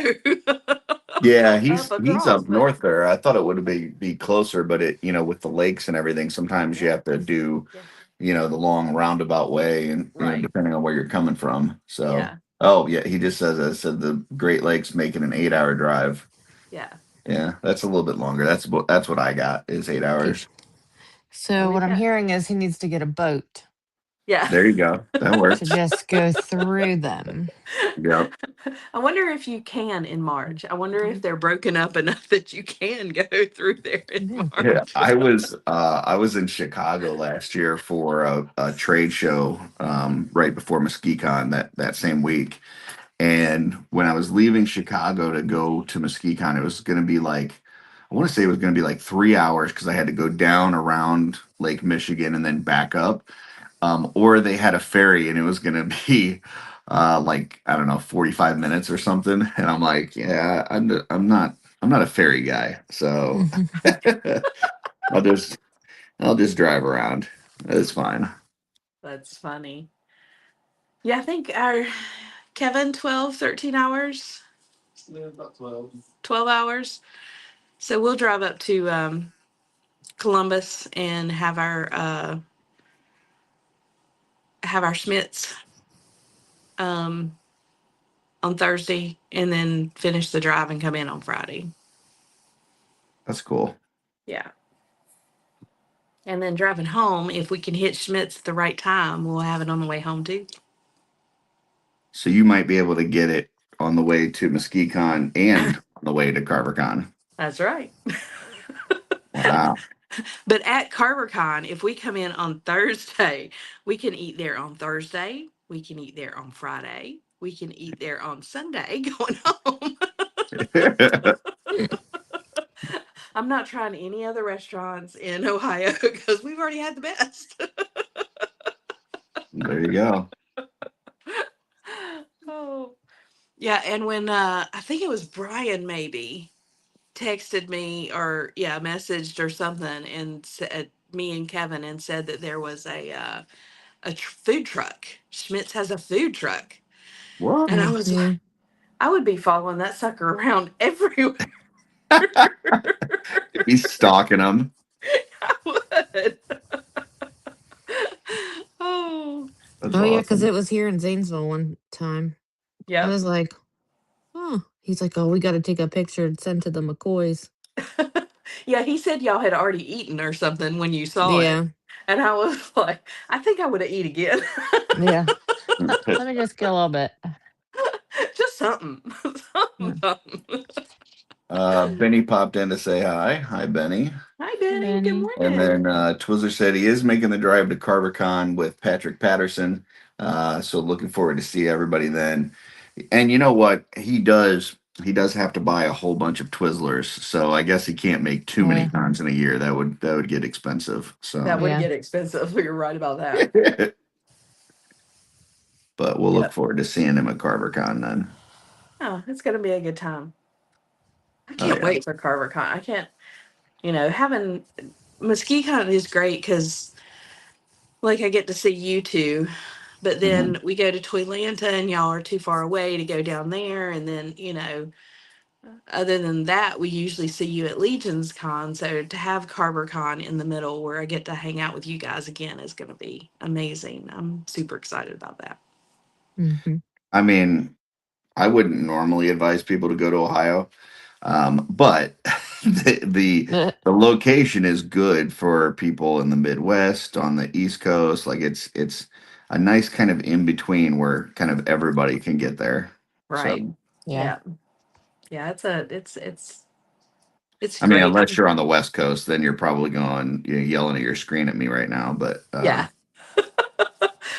up he's across, up but north there. I thought it would be closer, but with the lakes and everything, sometimes you have to do, yeah. the long roundabout way, and Right. depending on where you're coming from. So, Yeah. oh yeah, he just said the Great Lakes making an 8-hour drive. Yeah. Yeah, that's a little bit longer. That's what I got is 8 hours. So what I'm hearing is he needs to get a boat Yeah. There you go. That to works. just go through them. Yep. I wonder if you can in March. I wonder if they're broken up enough that you can go through there in Yeah. March. Yeah, I was in Chicago last year for a trade show right before MesquiCon that same week. And when I was leaving Chicago to go to MesquiCon, it was going to be like, I want to say it was going to be like 3 hours because I had to go down around Lake Michigan and then back up. Or they had a ferry and it was going to be like, I don't know, 45 minutes or something. And I'm like, yeah, I'm not a ferry guy. So I'll just I'll just drive around. It's fine. That's funny. Yeah, I think our Kevin 12, 13 hours. Yeah, about 12. 12 hours. So we'll drive up to Columbus and have our Schmitz on Thursday, and then finish the drive and come in on Friday. That's cool. Yeah. And then driving home, if we can hit Schmitz at the right time, we'll have it on the way home too. So you might be able to get it on the way to MesquiCon and on the way to CarverCon. That's right. Wow. But at CarverCon, if we come in on Thursday, we can eat there on Thursday. We can eat there on Friday. We can eat there on Sunday going home. I'm not trying any other restaurants in Ohio because we've already had the best. There you go. Oh. Yeah, and when I think it was Brian maybe texted me or messaged or something and said me and Kevin and said that there was a food truck. Schmitz has a food truck. What? And I was like, I would be following that sucker around everywhere. Be stalking them. I would. Oh. That's Oh, yeah, because awesome. it was here in Zanesville one time. I Yeah. was like, oh, he's like, oh, we got to take a picture and send to the McCoys. Yeah, he said y'all had already eaten or something when you saw Yeah. it. And I was like, I think I would have eat again. Yeah. Let me just get a little bit. Just something. Something. Benny popped in to say hi. Hi, Benny. Hi, Benny. Benny. Good morning. And then Twizzler said he is making the drive to CarverCon with Patrick Patterson. So looking forward to see everybody then. And you know what? He does have to buy a whole bunch of Twizzlers. So I guess he can't make too many cons in a year. That would get expensive. So that would get expensive. You're right about that. But we'll look forward to seeing him at CarverCon then. Oh, it's going to be a good time. I can't wait for CarverCon. I can't, having MesquiCon is great because, like, I get to see you two, but then we go to Toylanta and y'all are too far away to go down there. And then, other than that, we usually see you at Legion's Con. So to have Carver Con in the middle where I get to hang out with you guys again is going to be amazing. I'm super excited about that. Mm-hmm. I mean, I wouldn't normally advise people to go to Ohio, but the location is good for people in the Midwest, on the East Coast. Like it's a nice kind of in between where kind of everybody can get there. Right. So, Yeah. Yeah. It's I mean, great. unless you're on the West Coast, then you're probably going, yelling at your screen at me right now. But Yeah.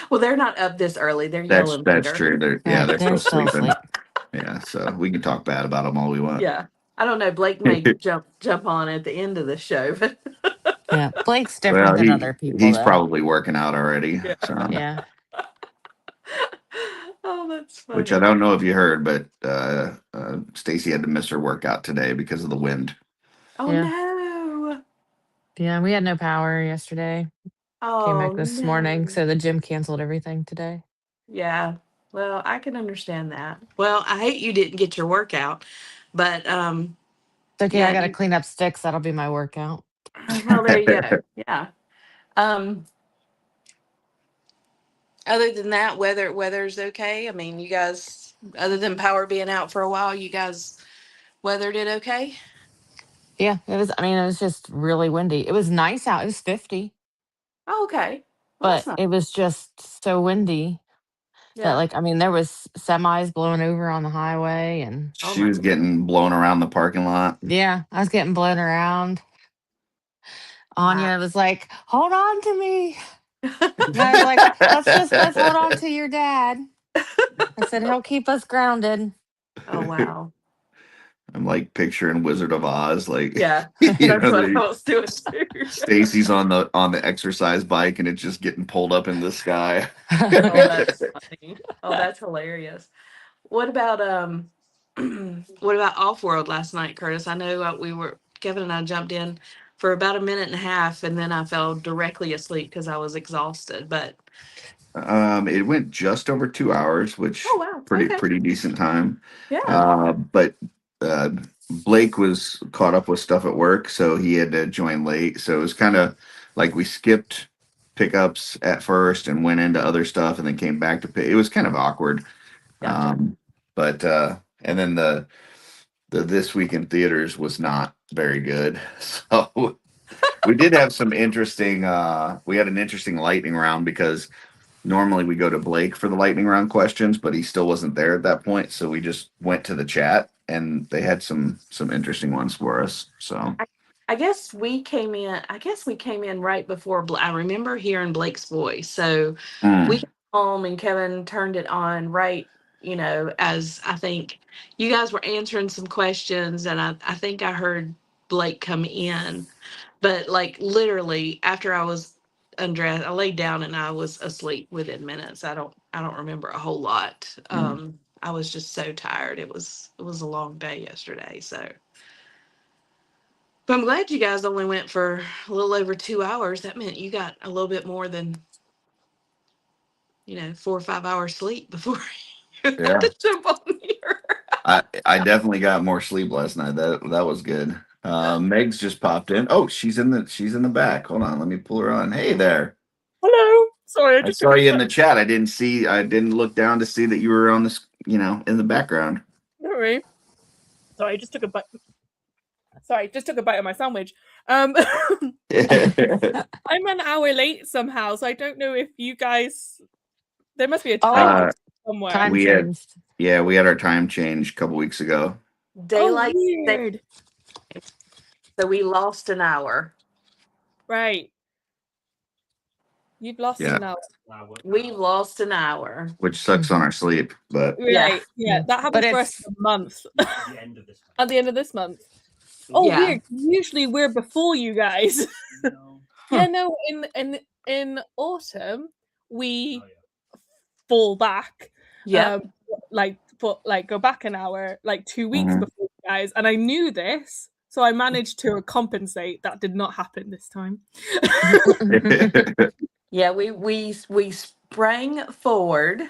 Well, they're not up this early. They're that's yelling later. true. They're Right, they're they're still still sleeping. asleep. Yeah, so we can talk bad about them all we want. Yeah. I don't know. Blake may jump on at the end of the show, but Yeah, Blake's different than other people, he's though. probably working out already. Yeah. So. Yeah. Oh, that's funny. Which I don't know if you heard, but Stacy had to miss her workout today because of the wind. Oh Yeah. no. Yeah, we had no power yesterday. Came back this morning, so the gym canceled everything today. Yeah. Well, I can understand that. Well, I hate you didn't get your workout, but It's okay, yeah, I gotta clean up sticks. That'll be my workout. well, there you go. Yeah. Other than that, weather's okay. I mean, you guys, other than power being out for a while, you guys weathered it okay? Yeah, it was just really windy. It was nice out. It was 50, Oh, okay. Well, that's but not. it was just so windy that, Yeah. there was semis blowing over on the highway, and Oh She my was getting blown around the parking lot. yeah, I was getting blown around. Anya was like, "Hold on to me." And I was like, let's hold on to your dad. I said, he'll keep us grounded. Oh wow. I'm like picturing Wizard of Oz, like Yeah. you That's know, what I was doing too. Stacy's on the exercise bike and it's just getting pulled up in the sky. Oh, that's funny. Oh, that's hilarious. What about what about Off World last night, Curtis? I know Kevin and I jumped in for about a minute and a half, and then I fell directly asleep because I was exhausted. But It went just over 2 hours, which oh wow, okay, pretty decent time. yeah, But Blake was caught up with stuff at work, so he had to join late. So it was kind of like we skipped pickups at first and went into other stuff, and then came back to pick. It was kind of awkward. gotcha. But and then the This Week in Theaters was not very good. So we did have some interesting. We had an interesting lightning round because normally we go to Blake for the lightning round questions, but he still wasn't there at that point. So we just went to the chat and they had some interesting ones for us. So I guess we came in. I guess we came in right before. I remember hearing Blake's voice, so we came home and Kevin turned it on right. As I think you guys were answering some questions, and I think I heard Blake come in, but like literally after I was undressed, I laid down and I was asleep within minutes. I don't remember a whole lot. I was just so tired. It was a long day yesterday, so. But I'm glad you guys only went for a little over 2 hours. That meant you got a little bit more than 4 or 5 hours sleep before you had to jump on here. I definitely got more sleep last night. That was good. Meg's just popped in. Oh, she's in the back. Hold on, let me pull her on. Hey there. Hello. Sorry, I saw you in the chat. I didn't look down to see that you were on this, in the background. Don't worry. Sorry, I just took a bite. Sorry, just took a bite of my sandwich. I'm an hour late somehow, so I don't know if you guys. There must be a time somewhere. Time changed. We had our time change a couple weeks ago. Daylight. Weird. So we lost an hour. Right. You've lost an hour. We've lost an hour. Which sucks on our sleep, but Right. Yeah, that happens for us a month. At the end of this month. Oh, Yeah. weird. Usually we're before you guys. Yeah, no, in autumn we fall back. Yeah. Go back an hour, 2 weeks before you guys. And I knew this, so I managed to compensate. That did not happen this time. Yeah, we sprang forward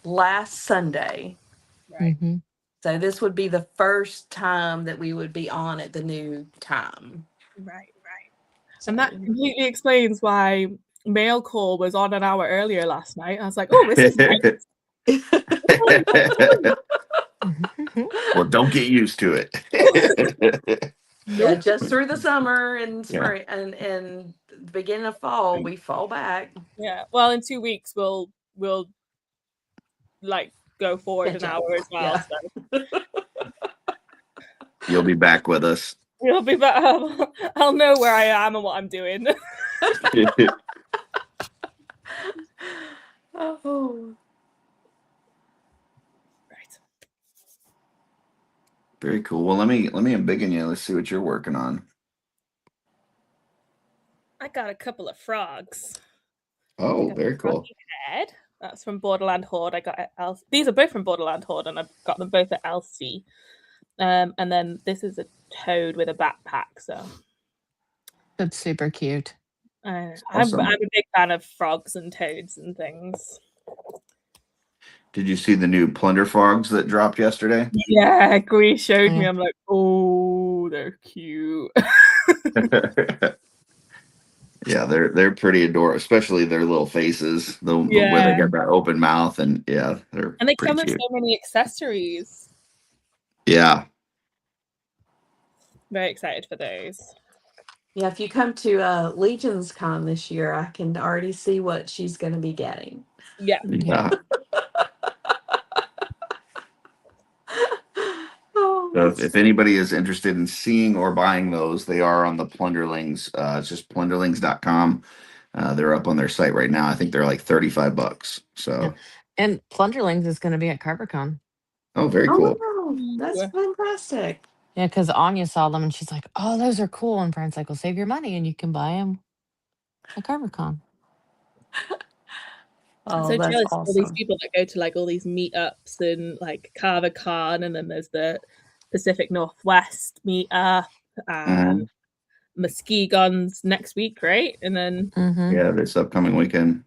last Sunday. Right. So this would be the first time that we would be on at the new time. Right. And that completely explains why Mail Call was on an hour earlier last night. I was like, oh, this is nice. Well, don't get used to it. Yeah, just through the summer and spring and the beginning of fall, we fall back. Yeah. Well, in 2 weeks we'll like go forward an hour as well. Yeah. So. You'll be back with us. You'll be back. I'll know where I am and what I'm doing. Oh. Right. Very cool. Well, let me embiggen you. Let's see what you're working on. I got a couple of frogs. Oh, very cool. Head. That's from Borderland Horde. I got at Elsie. These are both from Borderland Horde, and I've got them both at Elsie. And then this is a toad with a backpack. So That's super cute. Awesome. I'm a big fan of frogs and toads and things. Did you see the new plunder frogs that dropped yesterday? Yeah, Gree showed me. I'm like, oh, they're cute. Yeah, they're pretty adorable, especially their little faces, the way they got that open mouth, and they're and they come cute. with so many accessories. Yeah. Very excited for those. Yeah, if you come to Legion's Con this year, I can already see what she's going to be getting. Yeah. So if anybody is interested in seeing or buying those, they are on the Plunderlings. It's just plunderlings.com. They're up on their site right now. I think they're like $35. So, and Plunderlings is going to be at CarverCon. Oh, very cool. Oh, that's fantastic. Yeah, because Anya saw them and she's like, "Oh, those are cool." And Brian's like, "Well, save your money and you can buy them at CarverCon." I'm so jealous of all these people that go to like all these meetups and like CarverCon, and then there's the Pacific Northwest meetup and Muskegon's next week, right? And then this upcoming weekend.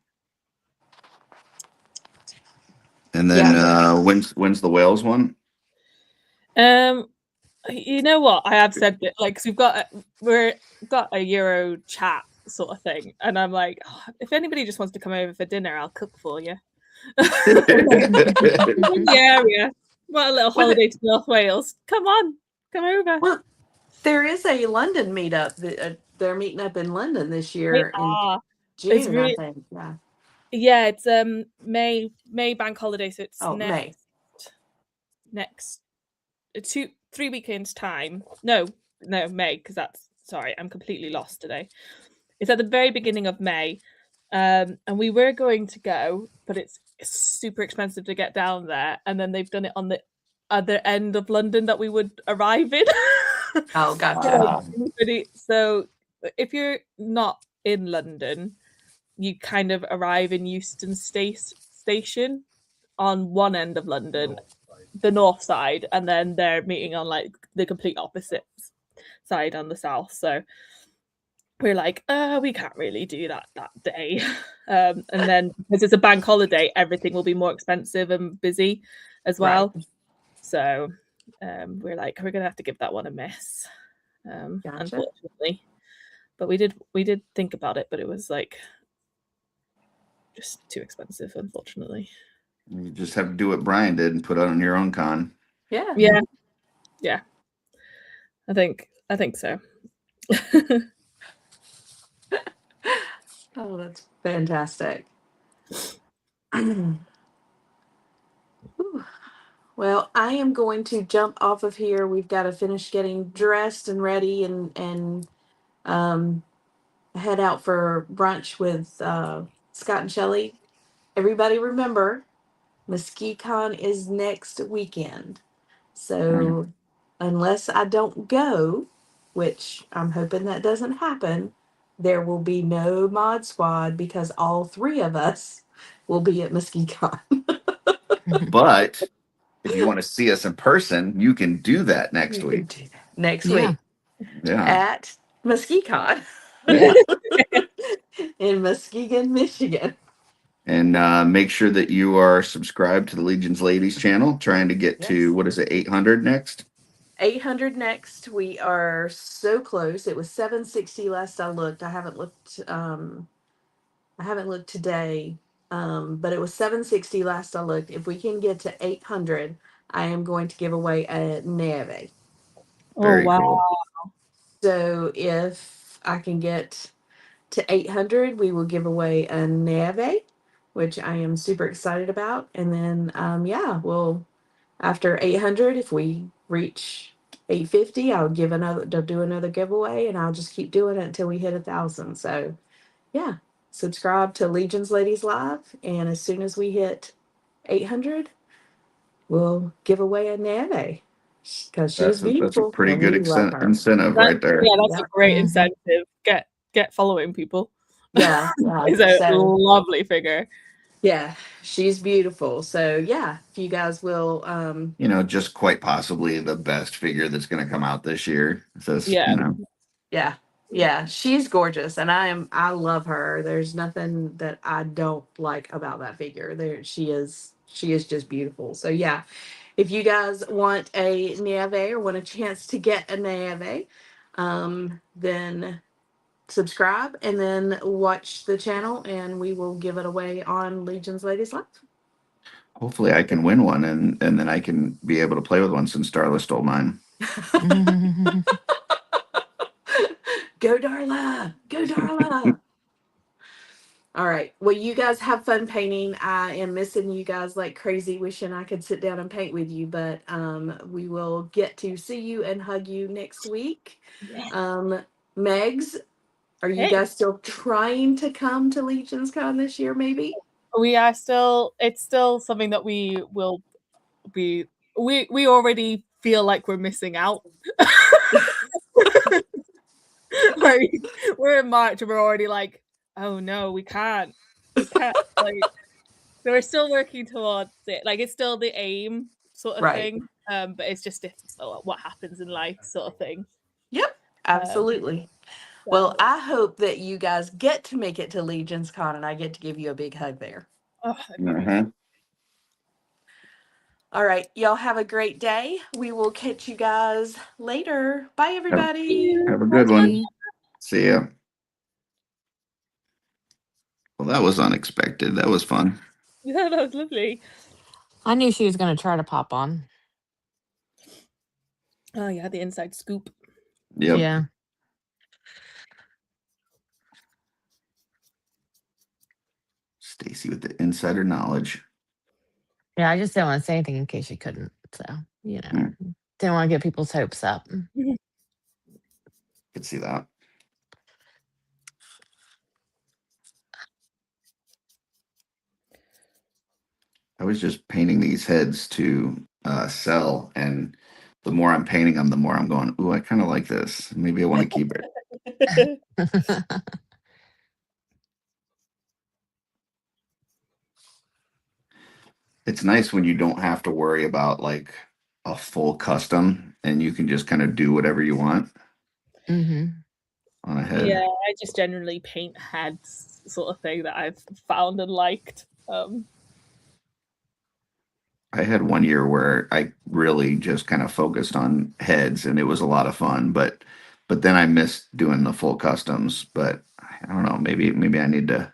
And then when's the Wales one? You know what? I have said that, like, cause we've got a Euro chat sort of thing, and I'm like, if anybody just wants to come over for dinner, I'll cook for you. Yeah. What a little holiday to North Wales. Come over. Well, there is a London meetup. They're meeting up in London this year in June, I think. Yeah, it's May bank holiday, so it's next 3 weekends time. No, May, because I'm completely lost today. It's at the very beginning of May, and we were going to go, but it's super expensive to get down there, and then they've done it on the other end of London that we would arrive in. Oh, gotcha. So if you're not in London, you kind of arrive in Euston Station on one end of London, the north side, and then they're meeting on like the complete opposite side on the south. So we're like, we can't really do that day. And then because it's a bank holiday, everything will be more expensive and busy as well. Right. So we're like, we're gonna have to give that one a miss, unfortunately. But we did think about it, but it was like just too expensive, unfortunately. You just have to do what Brian did and put on your own con. Yeah. I think so. Oh, that's fantastic. Well, I am going to jump off of here. We've got to finish getting dressed and ready and head out for brunch with Scott and Shelley. Everybody remember, Muskegon is next weekend. So unless I don't go, which I'm hoping that doesn't happen, there will be no Mod Squad because all three of us will be at Muskegon. But if you want to see us in person, you can do that next week. Next week. Yeah. At Muskegon. In Muskegon, Michigan. And make sure that you are subscribed to the Legion's Ladies channel, trying to get to, Yes. what is it, 800 next? 800 next. We are so close. It was 760 last I looked. I haven't looked. I haven't looked today. But it was 760 last I looked. If we can get to 800, I am going to give away a Neve. Oh Very wow. cool. So if I can get to 800, we will give away a Neve, which I am super excited about. And then, yeah, we'll after 800, if we reach 850, I'll do another giveaway, and I'll just keep doing it until we hit 1,000. So, yeah, subscribe to Legion's Ladies Live, and as soon as we hit 800, we'll give away a Neve because she is That's a beautiful pretty and good we love her. incentive right there. Yeah, that's Yep. a great Mhm. incentive. Get following people. Yeah, It's yeah. a So, lovely figure. yeah, she's beautiful. So, yeah, if you guys will, You know, just quite possibly the best figure that's going to come out this year. So, Yeah. you know, yeah, yeah, she's gorgeous, and I love her. There's nothing that I don't like about that figure. She is just beautiful. So yeah, if you guys want a Nieve or want a chance to get a Nieve, then subscribe and then watch the channel, and we will give it away on Legion's Ladies Live. hopefully I can win one and then I can be able to play with one since Starla stole mine. Go Darla! Go Darla! All right. Well, you guys have fun painting. I am missing you guys like crazy, wishing I could sit down and paint with you, but we will get to see you and hug you next week. Megs, are you Hey. guys still trying to come to Legion's Con this year, maybe? We are still. It's still something that we will be. We already feel like we're missing out. Like, we're in March and we're already like, oh no, we can't. We can't. Like, so we're still working towards it. Like, it's still the aim sort of Right. thing. But it's just what happens in life sort of thing. Yep, absolutely. Well, I hope that you guys get to make it to Legion's Con and I get to give you a big hug there. Oh, Mhm. All right. Y'all have a great day. We will catch you guys later. Bye, everybody. Have a good one. See ya. Well, that was unexpected. That was fun. yeah, that was lovely. I knew she was going to try to pop on. Oh yeah, the inside scoop. Yep. Yeah. Stacy with the insider knowledge. Yeah, I just didn't want to say anything in case she couldn't. So, you know, didn't want to get people's hopes up. Could see that. I was just painting these heads to sell, and the more I'm painting them, the more I'm going, ooh, I kind of like this. Maybe I want to keep it. It's nice when you don't have to worry about like a full custom and you can just kind of do whatever you want Hmm. on a head. Yeah, I just generally paint heads sort of thing that I've found and liked. I had one year where I really just kind of focused on heads and it was a lot of fun, but then I missed doing the full customs. But I don't know, maybe I need to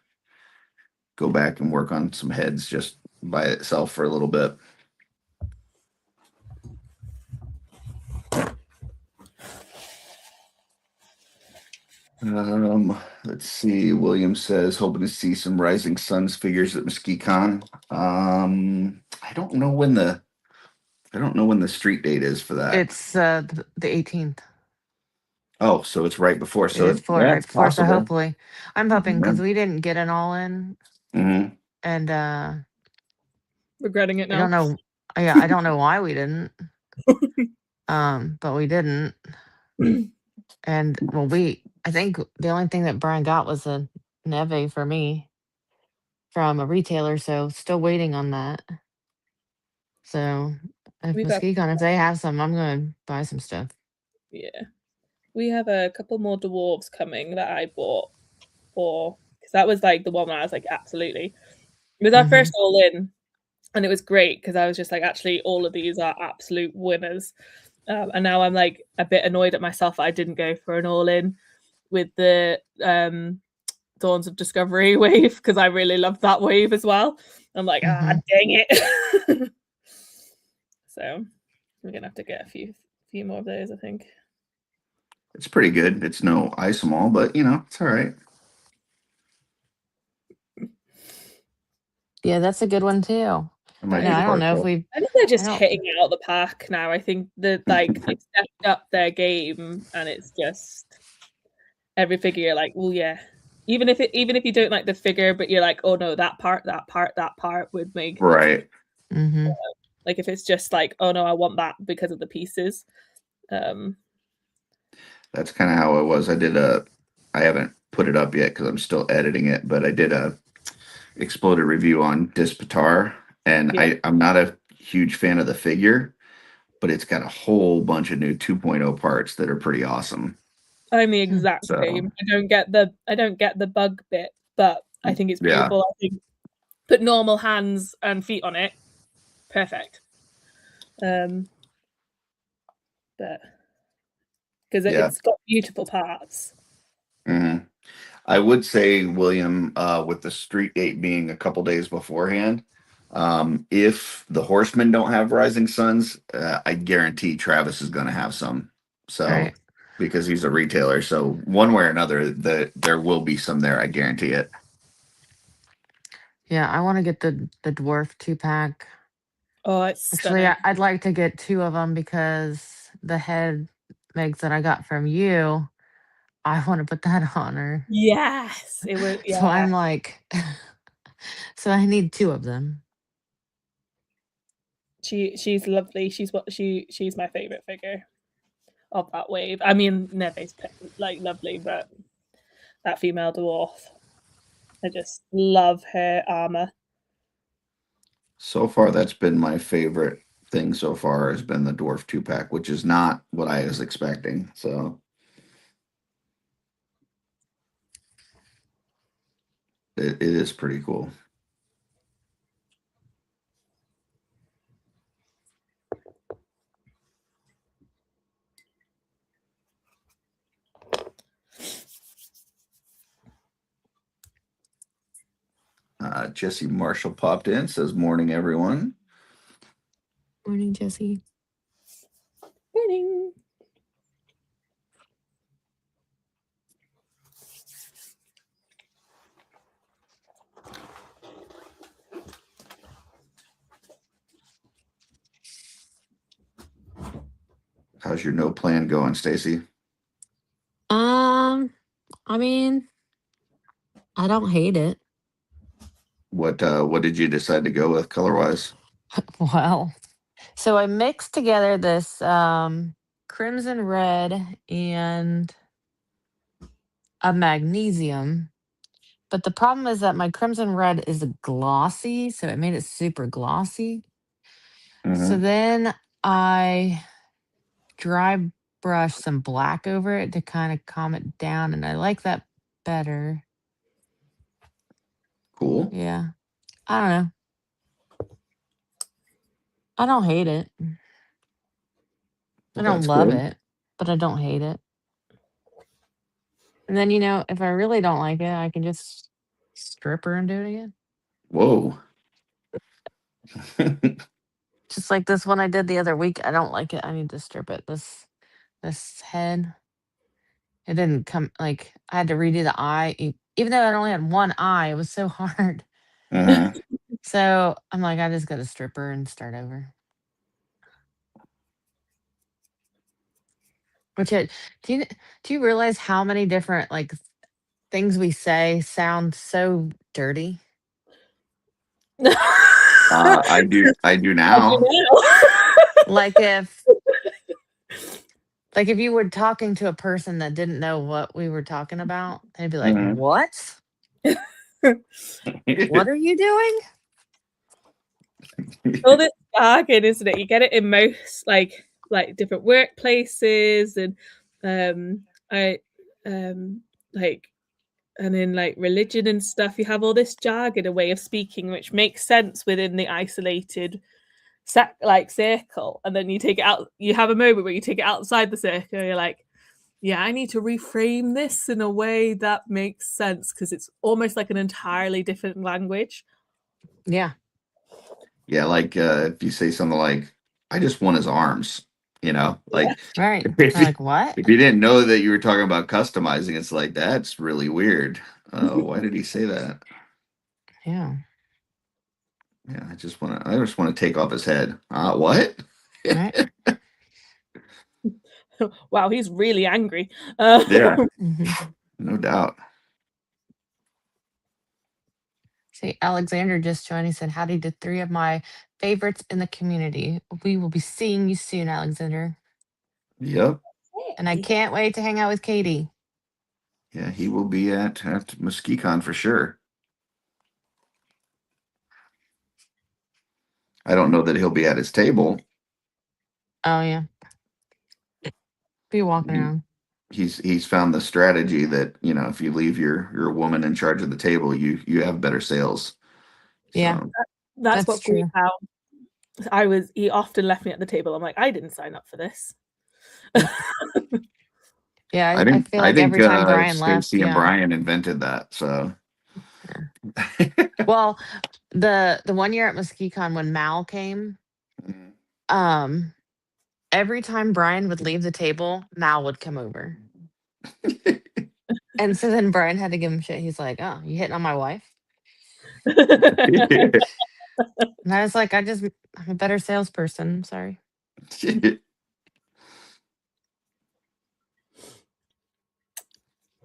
go back and work on some heads just by itself for a little bit. Let's see. William says hoping to see some Rising Suns figures at Mesquite Con. I don't know when the street date is for that. It's the 18th. Oh, so it's right before. It So is for yeah, right it's before. So possible. hopefully, I'm hoping because we didn't get it all in, Mhm. and Regretting it I now. don't know. Yeah, I don't know why we didn't. But we didn't. And well, I think the only thing that Brian got was a Neve for me from a retailer. So still waiting on that. So if We've got, Muskegon, if they have some, I'm gonna buy some stuff. yeah, we have a couple more dwarves coming that I bought for, because that was like the one where I was like, absolutely. It was our Mhm. first all in, and it was great because I was just like, actually, all of these are absolute winners. And now I'm like a bit annoyed at myself that I didn't go for an all in with the Dawns of Discovery wave because I really loved that wave as well. I'm like, Mhm. dang it. So we're gonna have to get a few more of those, I think. It's pretty good. It's no Isomol, but you know, it's all right. Yeah, that's a good one too. I might But be no, the I don't know if Bartol. we. I think they're I just don't. hitting it out the park now. I think that like they stepped up their game, and it's just every figure you're like, well, yeah. Even if you don't like the figure, but you're like, oh no, that part would make Right. Mhm. like if it's just like, oh no, I want that because of the pieces. That's kind of how it was. I haven't put it up yet because I'm still editing it, but I did a exploded review on Dispatar, and Yeah. I'm not a huge fan of the figure, but it's got a whole bunch of new 2.0 parts that are pretty awesome. I'm the exact So same. I don't get the bug bit, but I think it's yeah, beautiful. I think put normal hands and feet on it, perfect. But because yeah. it's got beautiful parts. Mhm. I would say, William, with the street date being a couple days beforehand, if the Horsemen don't have Rising Suns, I guarantee Travis is going to have some. So, Right. because he's a retailer, so one way or another, there will be some there. I guarantee it. Yeah, I want to get the dwarf 2-pack. Oh, it's Actually, stunning. I'd like to get 2 of them because the head Megs that I got from you, I want to put that on her. Yes, it was. So Yeah, I'm like, so I need 2 of them. she's lovely. She's my favorite figure of that wave. I mean, Neve's like lovely, but that female dwarf, I just love her armor. So far, that's been my favorite thing so far has been the Dwarf 2-pack, which is not what I was expecting. So it is pretty cool. Jesse Marshall popped in, says, "Morning, everyone." Morning, Jesse. Morning. How's your no plan going, Stacy? I mean, I don't hate it. What did you decide to go with color wise? Well, so I mixed together this crimson red and a magnesium. But the problem is that my crimson red is glossy, so it made it super glossy. So Mm-hmm. then I dry brush some black over it to kind of calm it down, and I like that better. Cool. Yeah. I don't know. I don't hate it. I Well, don't that's love good. it, but I don't hate it. And then, if I really don't like it, I can just strip her and do it again. Whoa. Just like this one I did the other week. I don't like it. I need to strip it. This head. It didn't come like I had to redo the eye. Even though I only had one eye, it was so hard. Mm-hmm. So I'm like, I just got to strip her and start over. Which do you realize how many different like things we say sound so dirty? I do I do now. now. Like if you were talking to a person that didn't know what we were talking about, they'd be like, Mhm. "What? What are you doing?" All this jargon, isn't it? You get it in most like different workplaces, and I like and in like religion and stuff, you have all this jargon, a way of speaking, which makes sense within the isolated circle, and then you take it out. You have a moment where you take it outside the circle. You're like, yeah, I need to reframe this in a way that makes sense because it's almost like an entirely different language. Yeah. Yeah, like if you say something like, "I just want his arms," like Right. if You're like, what? you didn't know that you were talking about customizing, it's like that's really weird. Why did he say that? Yeah. Yeah, I just want to take off his head. What? Right. Wow, he's really angry. Yeah, Mhm. no doubt. See, Alexander just joined. He said, howdy to 3 of my favorites in the community. We will be seeing you soon, Alexander. Yep. And I can't wait to hang out with Katie. Yeah, he will be at Muskecon for sure. I don't know that he'll be at his table. Oh, yeah. Be walking around. He's found the strategy that if you leave your woman in charge of the table, you have better sales. Yeah. So, That's what true. He often left me at the table. I'm like, I didn't sign up for this. Yeah, I I think feel like every time Brian left, Stacy and yeah. Brian invented that. So Well, the one year at Muskecon when Mal came, every time Brian would leave the table, Mal would come over. And so then Brian had to give him shit. He's like, "Oh, you hitting on my wife?" And I was like, I'm a better salesperson. I'm sorry.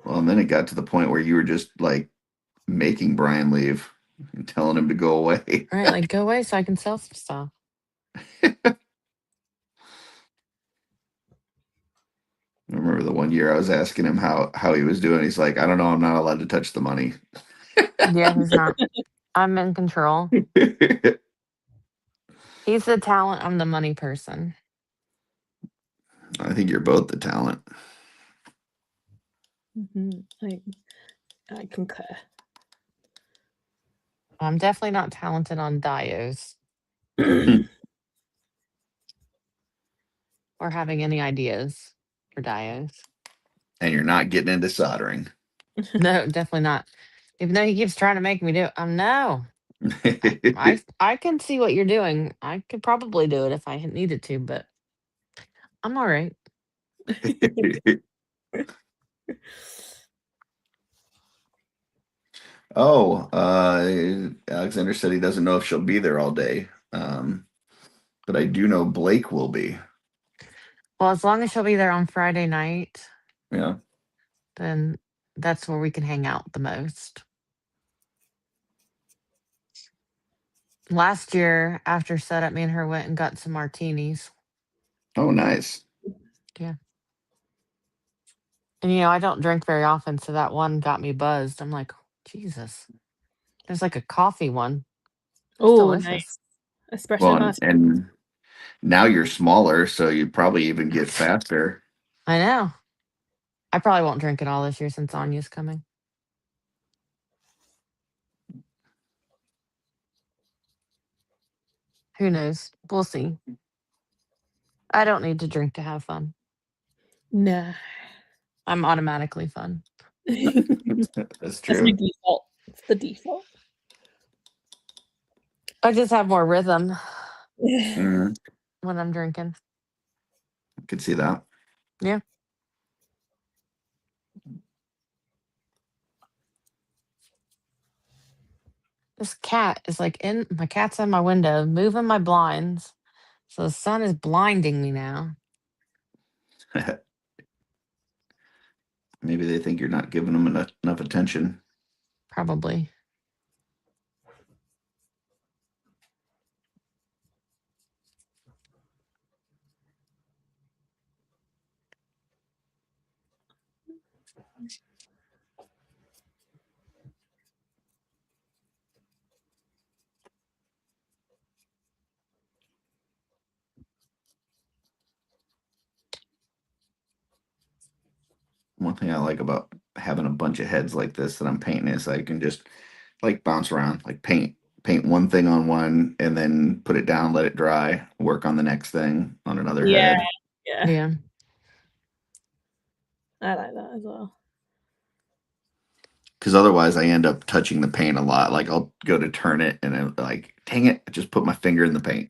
Well, and then it got to the point where you were just like making Brian leave and telling him to go away. All right, like go away so I can sell some stuff. I remember the one year I was asking him how he was doing. He's like, I don't know. I'm not allowed to touch the money. Yeah, he's not. I'm in control. He's the talent. I'm the money person. I think you're both the talent. I concur. I'm definitely not talented on dios or having any ideas for dios. And you're not getting into soldering. No, definitely not. Even though he keeps trying to make me do it. No. I can see what you're doing. I could probably do it if I needed to, but I'm all right. Oh, Alexander said he doesn't know if she'll be there all day. But I do know Blake will be. Well, as long as she'll be there on Friday night, Yeah. then that's where we can hang out the most. Last year, after setup, me and her went and got some martinis. Oh, nice. Yeah. And I don't drink very often, so that one got me buzzed. I'm like, Jesus. There's like a coffee one. It's delicious. Nice. Espresso Well, martini. and now you're smaller, so you probably even get faster. I know. I probably won't drink it all this year since Anya's coming. Who knows? We'll see. I don't need to drink to have fun. No. I'm automatically fun. That's That's true. my default. It's the default. I just have more rhythm Mhm. when I'm drinking. I could see that. Yeah. This cat is like my cat's in my window, moving my blinds. So the sun is blinding me now. Maybe they think you're not giving them enough attention. Probably. one thing I like about having a bunch of heads like this that I'm painting is I can just like bounce around, like paint one thing on one and then put it down, let it dry, work on the next thing on another Yeah, head. yeah, Yeah. I like that as well. Because otherwise I end up touching the paint a lot. Like I'll go to turn it and I'm like, dang it, I just put my finger in the paint.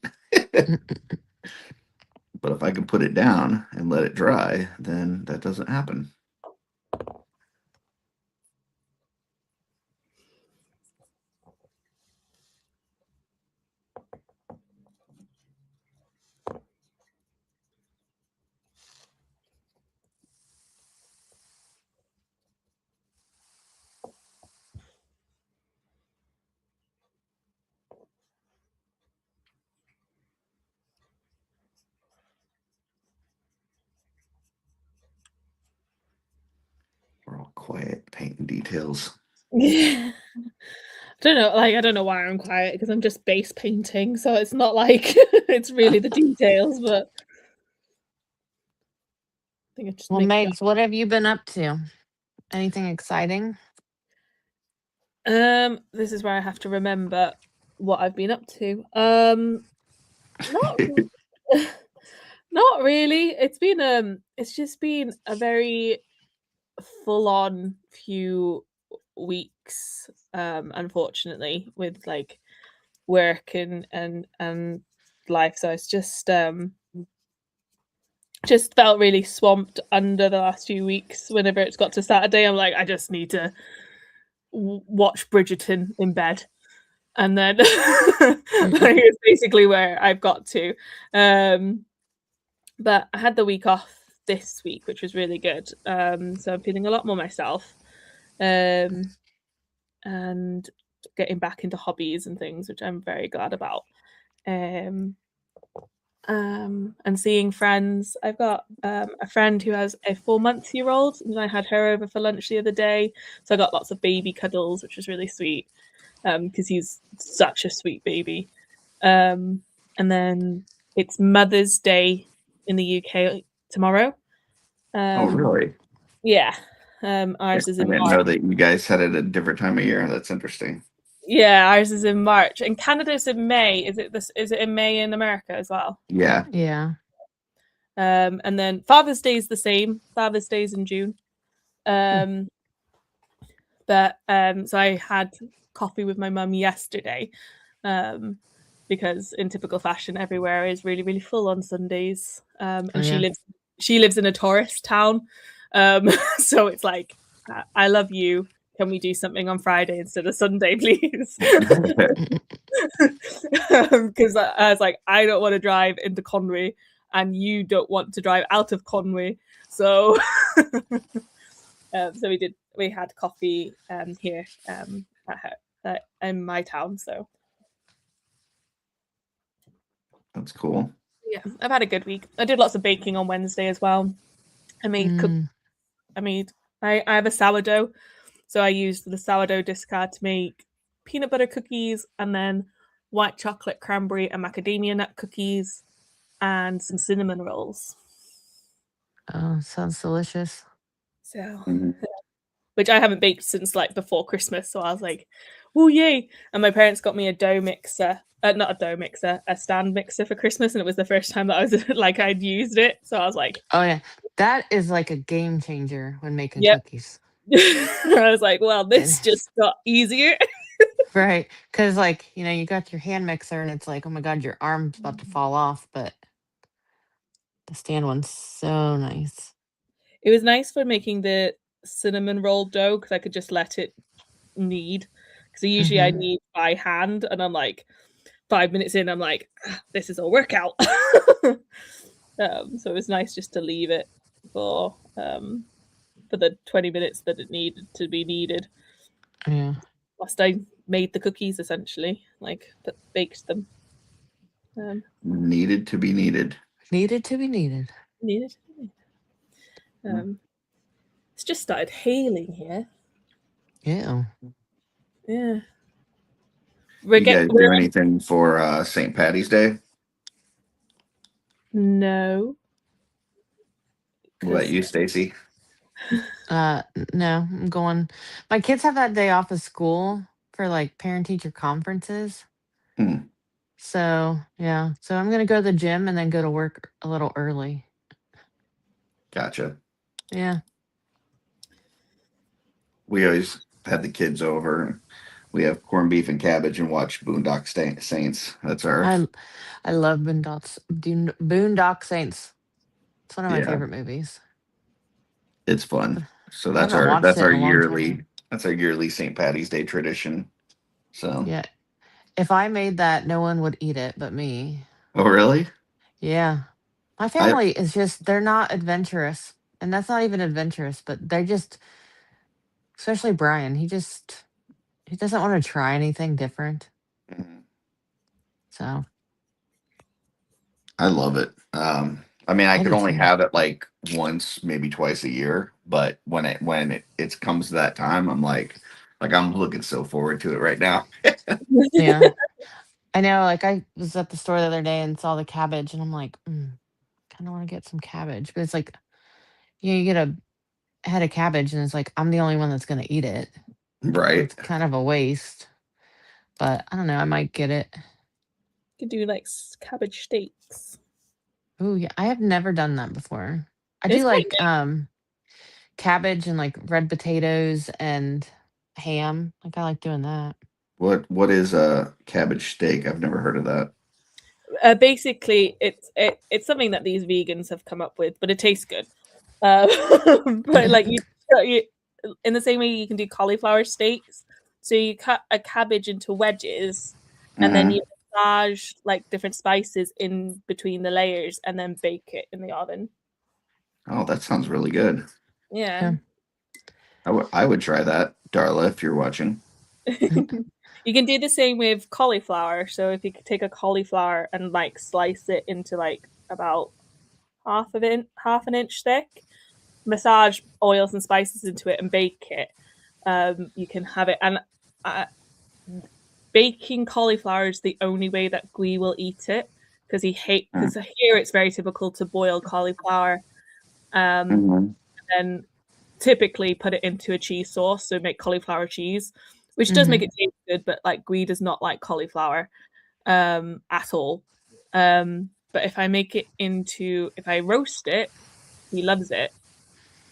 But if I can put it down and let it dry, then that doesn't happen. We're all quiet, painting details. Yeah. I don't know why I'm quiet because I'm just base painting, so it's not like it's really the details, but I think it just Well, makes Megs, what have you been up to? Anything exciting? This is where I have to remember what I've been up to. Not not really. It's just been a very full on few weeks, unfortunately, with like work and life. So it's just felt really swamped under the last few weeks. Whenever it's got to Saturday, I'm like, I just need to watch Bridgerton in bed. And then like, it's basically where I've got to. But I had the week off this week, which was really good. So I'm feeling a lot more myself. And getting back into hobbies and things, which I'm very glad about. And seeing friends. I've got a friend who has a 4-month-old, and I had her over for lunch the other day. So I got lots of baby cuddles, which was really sweet because he's such a sweet baby. And then it's Mother's Day in the UK tomorrow. Oh, really? Yeah. Ours is I in didn't March. know that you guys had it at a different time of year. That's interesting. Yeah, ours is in March, and Canada's in May. Is it in May in America as well? Yeah. Yeah. And then Father's Day is the same. Father's Day is in June. But so I had coffee with my mum yesterday, because in typical fashion, everywhere is really, really full on Sundays. And yeah. she lives in a tourist town, so it's like, I love you. Can we do something on Friday instead of Sunday, please? Because I was like, I don't want to drive into Conway, and you don't want to drive out of Conway. So, so we had coffee here in my town. So That's cool. yeah, I've had a good week. I did lots of baking on Wednesday as well. I have a sourdough, so I used the sourdough discard to make peanut butter cookies, and then white chocolate cranberry and macadamia nut cookies, and some cinnamon rolls. Oh, sounds delicious. So, which I haven't baked since like before Christmas, so I was like, "Oh yay!" And my parents got me a dough mixer, not a dough mixer, a stand mixer for Christmas, and it was the first time that I was like I'd used it, so I was like, Oh yeah, that is like a game changer when making Yep. cookies. I was like, well, this just got easier. Right, because like you got your hand mixer and it's like, oh my god, your arm's about to fall off, but the stand one's so nice. It was nice for making the cinnamon roll dough because I could just let it knead. Because usually I knead by hand, and I'm like 5 minutes in, I'm like, this is a workout. So it was nice just to leave it for the 20 minutes that it needed to be kneaded. Yeah. Whilst I made the cookies, essentially, like baked them. Needed to be needed. Needed to be needed. Needed to be needed. It's just started hailing here. Yeah. Yeah. You guys do anything for St. Patty's Day? No. What about you, Stacy? No, I'm going. My kids have that day off of school for like parent teacher conferences. Hmm, So yeah, so I'm gonna go to the gym and then go to work a little early. gotcha. Yeah, We always had the kids over. And we have corned beef and cabbage and watch Saints. That's our I I love Boondock Saints. It's one of my yeah. favorite movies. It's fun. So I haven't watched that's it in our a long time. yearly St. Patty's Day tradition. So Yeah, if I made that, no one would eat it but me. oh really? Yeah, my I family is just they're not adventurous, and that's not even adventurous, but they're just especially Brian. He doesn't want to try anything different. So I love it. I mean, I I could do only too. have it like once, maybe twice a year, but it comes to that time, I'm looking so forward to it right now. Yeah. I know, like, I was at the store the other day and saw the cabbage, and I'm like, kinda wanna get some cabbage, but it's like, you get a head of cabbage, and it's like, I'm the only one that's gonna eat it, so Right. it's kind of a waste, but I don't know, I might get it. You could do like cabbage steaks. Ooh, yeah, I have never done that before. I do It's quite like, cabbage and, like, red potatoes and ham, like, I like doing that. What is a cabbage steak? I've never heard of that. Basically, it's something that these vegans have come up with, but it tastes good. But like you, in the same way you can do cauliflower steaks, so you cut a cabbage into wedges, and then Hmm. you massage like different spices in between the layers, and then bake it in the oven. Oh, that sounds really good. Yeah. Yeah. I would try that, Darla, if you're watching. You can do the same with cauliflower. So if you could take a cauliflower and like slice it into like about half an inch thick, massage oils and spices into it and bake it. You can have it. And uh, baking cauliflower is the only way that Gui will eat it because because here it's very typical to boil cauliflower, Mm-hmm. and typically put it into a cheese sauce, so make cauliflower cheese, which does make Mhm. it taste good. But like Gui does not like cauliflower at all. But if I roast it, he loves it.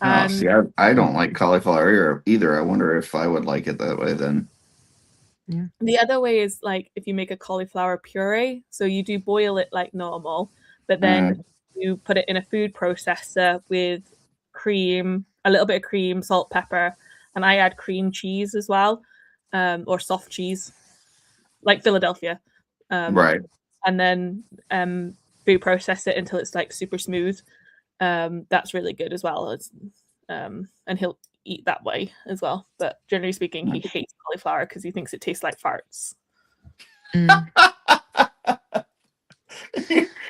Oh, And see, I don't like cauliflower either. I wonder if I would like it that way then. Yeah. the other way is like if you make a cauliflower puree, so you do boil it like normal, but then Mm, you put it in a food processor with cream, a little bit of cream, salt, pepper, and I add cream cheese as well, or soft cheese, like Philadelphia, um, right. and then food process it until it's like super smooth. That's really good as well. And he'll eat that way as well. But generally speaking, he hates cauliflower because he thinks it tastes like farts. Mm.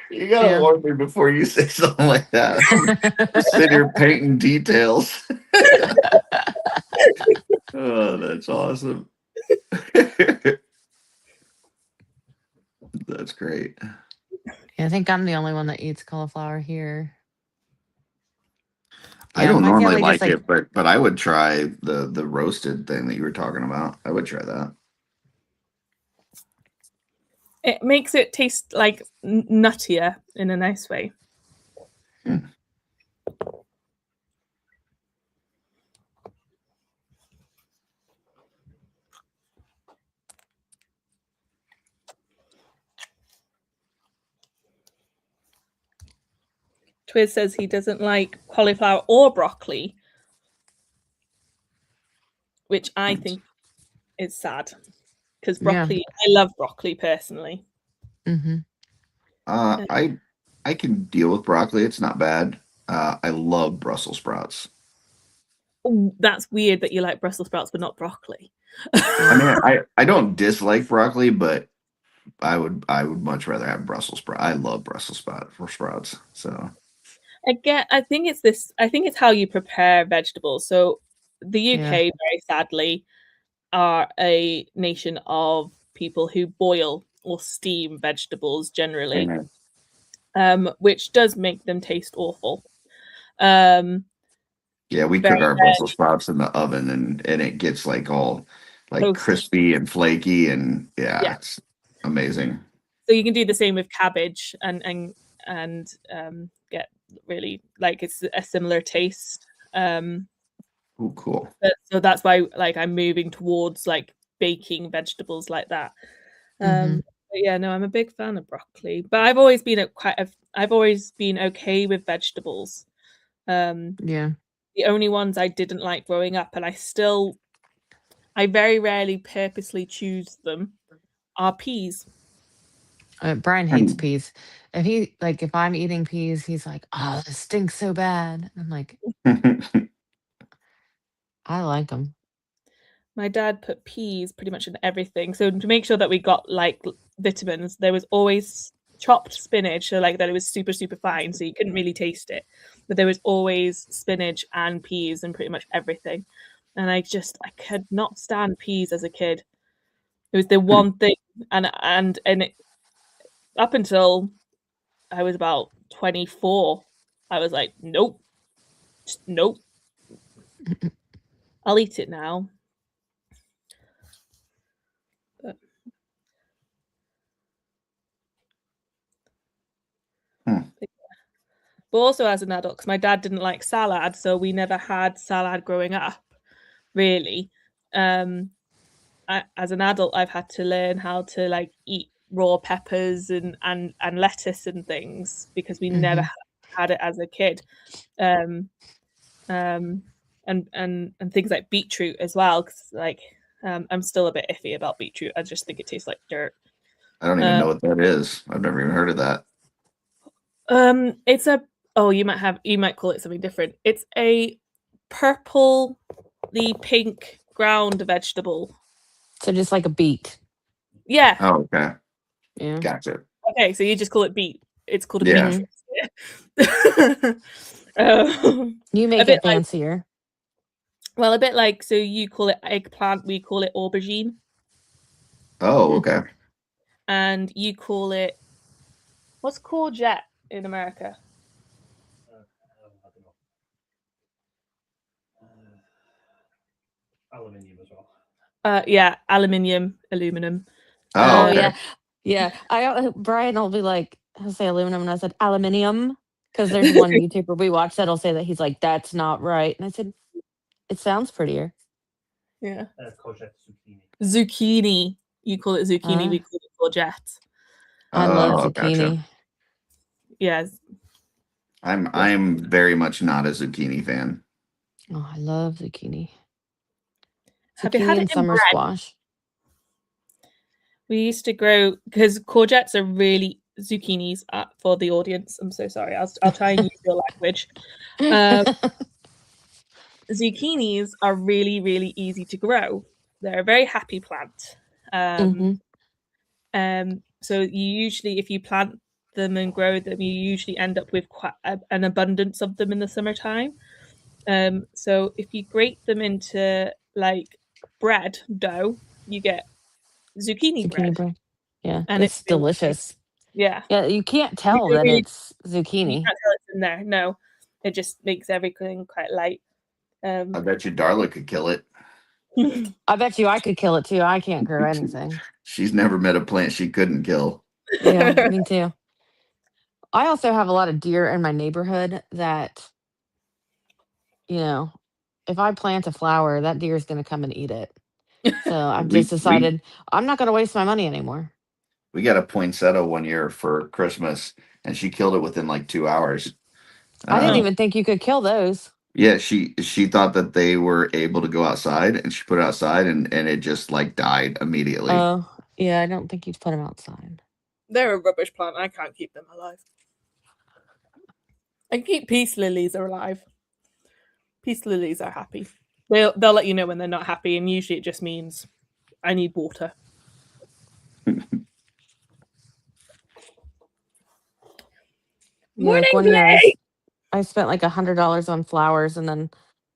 You gotta Yeah. warn me before you say something like that. I'm sitting here painting details. Oh, that's awesome. That's great. Yeah, I think I'm the only one that eats cauliflower here. I Yeah, don't my normally family just like like it, but I would try the roasted thing that you were talking about. I would try that. It makes it taste like nuttier in a nice way. Hmm. Twiz says he doesn't like cauliflower or broccoli, which I think is sad because yeah. broccoli, I love broccoli personally. Hmm. Uh, I I can deal with broccoli. It's not bad. I love Brussels sprouts. Ooh, that's weird that you like Brussels sprouts but not broccoli. I mean, I don't dislike broccoli, but I would much rather have Brussels sprout. I love sprouts. So I think it's this. I think it's how you prepare vegetables. So the UK, Yeah. very sadly, are a nation of people who boil or steam vegetables generally, which does make them taste awful. Um, Yeah, we cook Very our Brussels sprouts in the oven, and it gets like all like toasty. crispy and flaky, and yeah, Yeah. it's amazing. So you can do the same with cabbage and get really like it's a similar taste. Oh, cool. So that's why like I'm moving towards like baking vegetables like that. Mhm. But yeah, no, I'm a big fan of broccoli, but I've always been I've always been okay with vegetables. Yeah. The only ones I didn't like growing up, and I very rarely purposely choose them, are peas. Brian hates peas. If I'm eating peas, he's like, "Oh, this stinks so bad." I'm like, I like them. My dad put peas pretty much in everything. So to make sure that we got like vitamins, there was always chopped spinach, so like that it was super, super fine, so you couldn't really taste it. But there was always spinach and peas and pretty much everything. And I could not stand peas as a kid. It was the one thing, and it, up until I was about 24, I was like, nope, just nope. I'll eat it now. But but also as an adult, because my dad didn't like salad, so we never had salad growing up, really. As an adult, I've had to learn how to like eat raw peppers and lettuce and things because we never had it as a kid. And things like beetroot as well, because like I'm still a bit iffy about beetroot. I just think it tastes like dirt. I don't even know what that is. I've never even heard of that. It's a you might call it something different. It's a purpley pink ground vegetable. So just like a beet. Yeah. Oh, okay. Yeah. Gotcha. Okay, so you just call it beet. It's called a Yeah. beet. You make it fancier. Well, a bit like, so you call it eggplant, we call it aubergine. Oh, okay. And you call it, what's courgette in America? Aluminium as well. Yeah, aluminum. Oh, okay. Yeah. Yeah. Brian will be like, he'll say aluminum, and I said aluminium, because there's one YouTuber we watch that'll say that. He's like, that's not right. And I said, it sounds prettier. Yeah. Courgette zucchini. Zucchini. You call it zucchini, we call it courgette. I love zucchini. Gotcha. Yes. I'm very much not a zucchini fan. Oh, I love zucchini. Have you had Zucchini it and in summer bread? squash. We used to grow, because courgettes are really zucchinis for the audience. I'm so sorry. I'll try and use your language. Zucchinis are really, really easy to grow. They're a very happy plant. So you usually, if you plant them and grow them, you usually end up with quite an abundance of them in the summertime. So if you grate them into like bread dough, you get zucchini bread. Yeah, and it's delicious. Yeah, you can't tell that it's zucchini. You can't tell it's in there. No, it just makes everything quite light. I bet you Darla could kill it. I bet you I could kill it too. I can't grow anything. She's never met a plant she couldn't kill. Yeah, me too. I also have a lot of deer in my neighborhood that, if I plant a flower, that deer is going to come and eat it. So I've just decided I'm not going to waste my money anymore. We got a poinsettia one year for Christmas, and she killed it within like 2 hours. I didn't even think you could kill those. Yeah, she thought that they were able to go outside, and she put it outside, and it just like died immediately. Oh, yeah, I don't think you'd put them outside. They're a rubbish plant. I can't keep them alive. I can keep peace lilies alive. Peace lilies are happy. They'll let you know when they're not happy, and usually it just means I need water. Like one year I spent like $100 on flowers, and then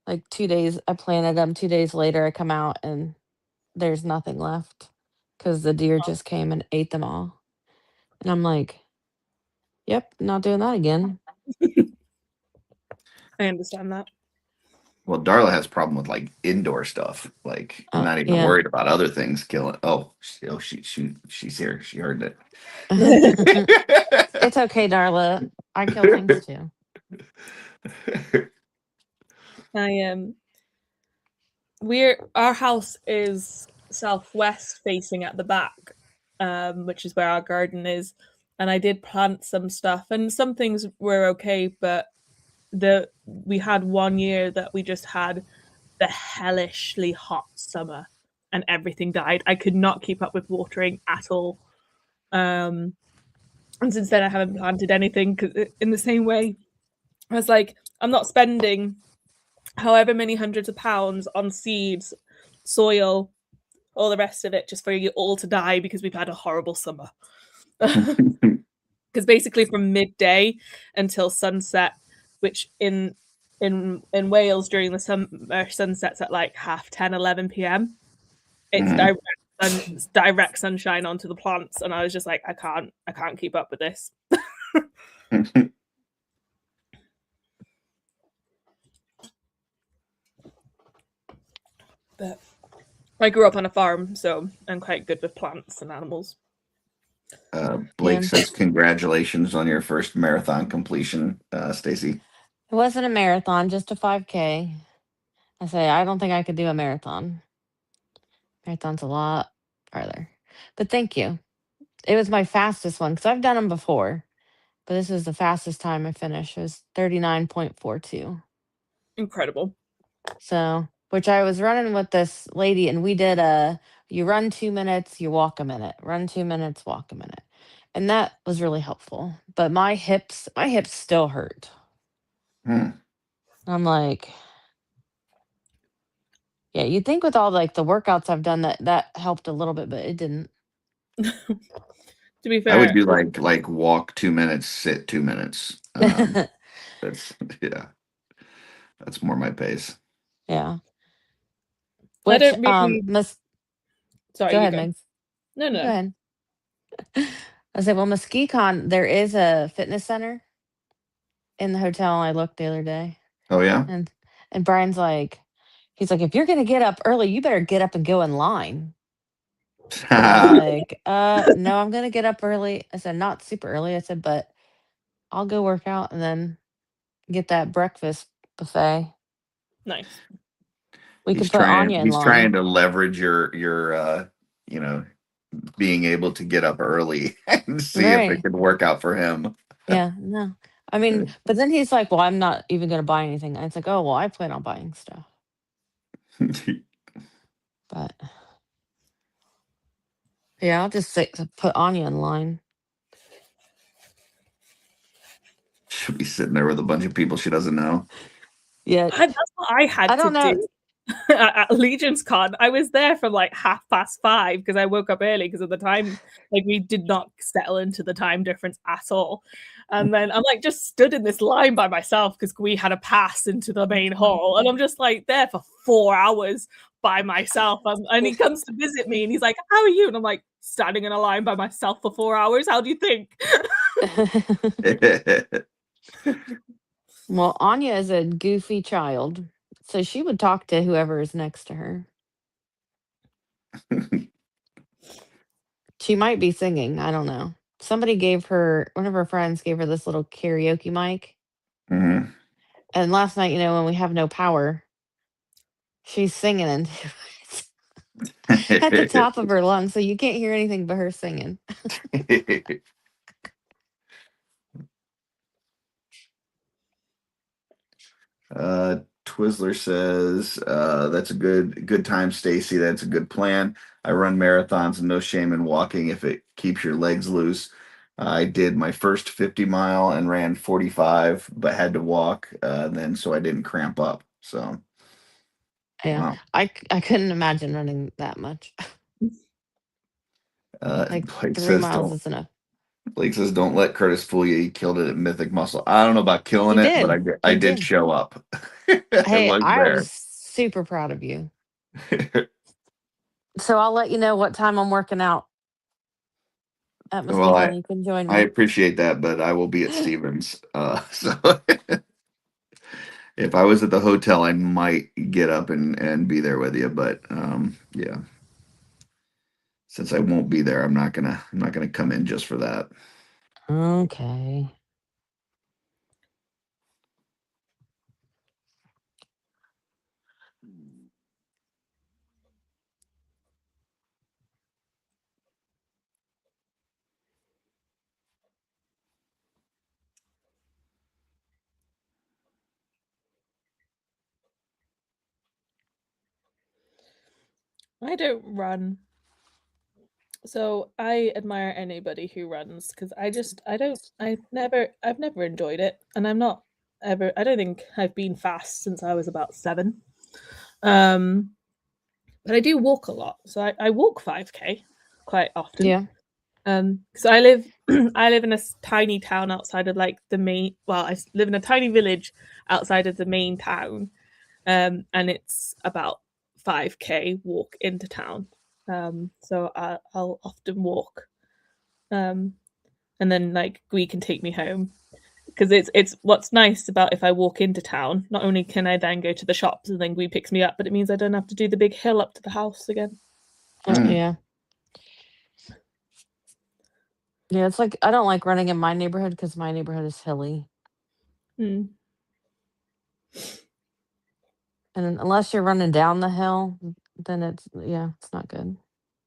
like 2 days I planted them. 2 days later I come out and there's nothing left because the deer just came and ate them all. And I'm like, yep, not doing that again. I understand that. Well, Darla has a problem with like indoor stuff, like not even Yeah. worried about other things killing. She's here. She heard it. It's okay, Darla. I kill things too. Our house is southwest facing at the back, which is where our garden is, and I did plant some stuff, and some things were okay, but we had 1 year that we just had the hellishly hot summer and everything died. I could not keep up with watering at all. And since then I haven't planted anything, because in the same way I was like, I'm not spending however many hundreds of pounds on seeds, soil, all the rest of it just for you all to die because we've had a horrible summer. Because basically from midday until sunset, which in Wales during the summer sunsets at like 10:30, 11 p.m. It's direct sunshine onto the plants, and I was just like, I can't keep up with this. But I grew up on a farm, so I'm quite good with plants and animals. Blake says congratulations on your first marathon completion, Stacy. It wasn't a marathon, just a 5K. I say I don't think I could do a marathon. Marathon's a lot farther. But thank you. It was my fastest one because I've done them before, but this is the fastest time I finished. It was 39.42. Incredible. So, which I was running with this lady, and we did you run 2 minutes, you walk a minute, run 2 minutes, walk a minute. And that was really helpful. But my hips still hurt. I'm like, yeah, you'd think with all like the workouts I've done that helped a little bit, but it didn't. To be fair, I would do like walk 2 minutes, sit 2 minutes. That's more my pace. Yeah. I don't really. Sorry, go ahead, Megs. No. Go ahead. I said, well, Muskegon, there is a fitness center in the hotel I looked the other day. Oh yeah. And Brian's like, he's like, if you're gonna get up early, you better get up and go in line. I was like, no, I'm gonna get up early. I said, not super early. I said, but I'll go work out and then get that breakfast buffet. Nice. We could put Anya in line. He's trying to leverage your being able to get up early and see if it could work out for him. Yeah, no. I mean, but then he's like, well, I'm not even going to buy anything. And it's like, oh, well, I plan on buying stuff. But yeah, I'll just put Anya in line. She'll be sitting there with a bunch of people she doesn't know. Yeah. That's what I had to do at Legion's Con. I was there from like 5:30 because I woke up early because of the time. Like we did not settle into the time difference at all. And then I'm like just stood in this line by myself because we had a pass into the main hall. And I'm just like there for 4 hours by myself. And he comes to visit me and he's like, how are you? And I'm like standing in a line by myself for 4 hours. How do you think? Well, Anya is a goofy child, so she would talk to whoever is next to her. She might be singing. I don't know. Somebody one of her friends gave her this little karaoke mic. Mm-hmm. And last night, when we have no power, she's singing into it at the top of her lungs, so you can't hear anything but her singing. Twizzler says, that's a good time, Stacy. That's a good plan. I run marathons and no shame in walking if it keeps your legs loose. I did my first 50 mile and ran 45, but had to walk then so I didn't cramp up. So yeah, wow. I couldn't imagine running that much. Like 3 miles is enough. Blake says, don't let Curtis fool you. He killed it at Mythic Muscle. I don't know about killing it, but I did show up. Hey, I was super proud of you. So I'll let you know what time I'm working out at Muskegon. You can join me. I appreciate that, but I will be at Stevens. So If I was at the hotel, I might get up and be there with you, but yeah. Since I won't be there, I'm not gonna come in just for that. Okay. I don't run. So I admire anybody who runs because I've never enjoyed it, and I don't think I've been fast since I was about 7. Um, but I do walk a lot, so I walk 5K quite often. Yeah. Because I live I live in a tiny town outside of like the main. Well, I live in a tiny village outside of the main town, and it's about 5K walk into town. So I'll often walk, and then like Gui can take me home because it's what's nice about if I walk into town. Not only can I then go to the shops and then Gui picks me up, but it means I don't have to do the big hill up to the house again. Yeah. Yeah, it's like I don't like running in my neighborhood because my neighborhood is hilly. Mm. And unless you're running down the hill, then it's not good.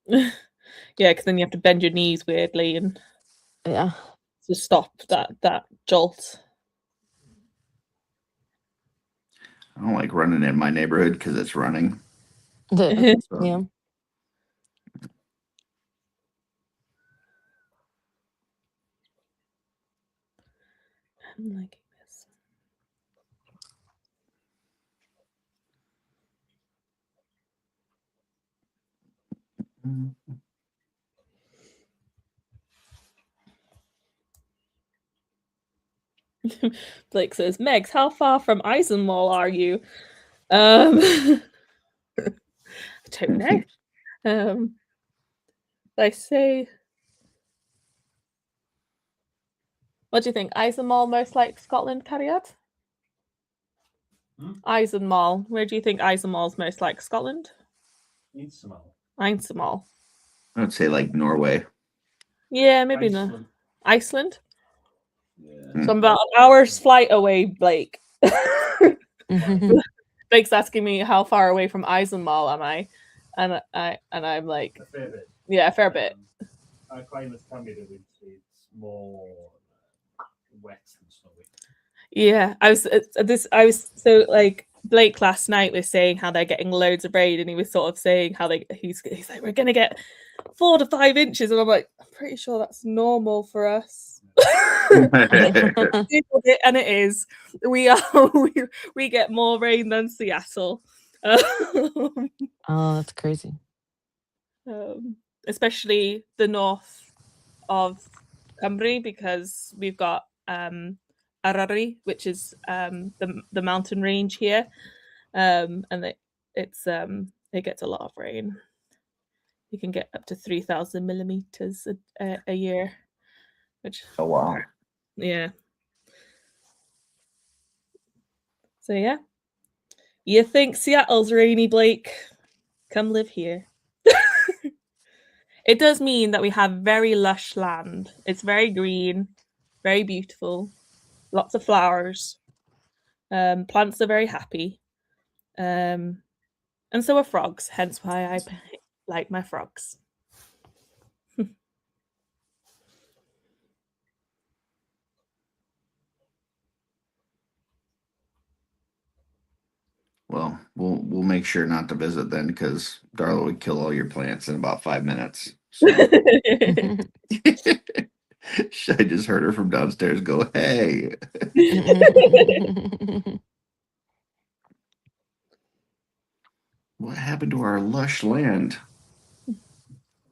Yeah, because then you have to bend your knees weirdly and Yeah. to stop that jolt. I don't like running in my neighborhood because it's running. Yeah. I'm liking this. Blake says, Megs, how far from Eisenmall are you? I don't know. I say, what do you think? Eisenmall most like Scotland, Cariad? Eisenmall. Where do you think Eisenmall's most like Scotland? Eisenmall. I would say like Norway. Yeah, maybe not. Iceland? Yeah. So I'm about an hour's flight away, Blake. Blake's asking me how far away from Eisenmall am I, and I'm like, A fair bit. yeah, a fair bit. Our climates can be different. It's more wet and snowy. Yeah, I was so like Blake last night was saying how they're getting loads of rain, and he was sort of saying how he's like, we're gonna get 4 to 5 inches, and I'm like, I'm pretty sure that's normal for us. And it is. We get more rain than Seattle. Oh, that's crazy. Especially the north of Cymru, because we've got Arari, which is the mountain range here, and it gets a lot of rain. You can get up to 3,000 millimeters a year, which Oh wow. yeah. So yeah, you think Seattle's rainy, Blake? Come live here. It does mean that we have very lush land. It's very green, very beautiful, lots of flowers. Plants are very happy. And so are frogs, hence why I like my frogs. Well, we'll make sure not to visit then, because Darla would kill all your plants in about 5 minutes. So. I just heard her from downstairs go, "Hey." What happened to our lush land?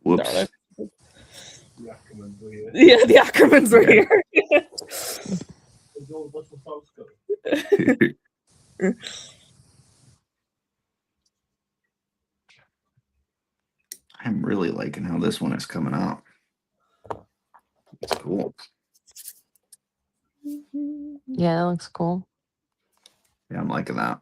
Whoops. The Ackermans were here. Yeah, the Ackermans were here. There's all the folks going. I'm really liking how this one is coming out. It's cool. Yeah, that looks cool. Yeah, I'm liking that.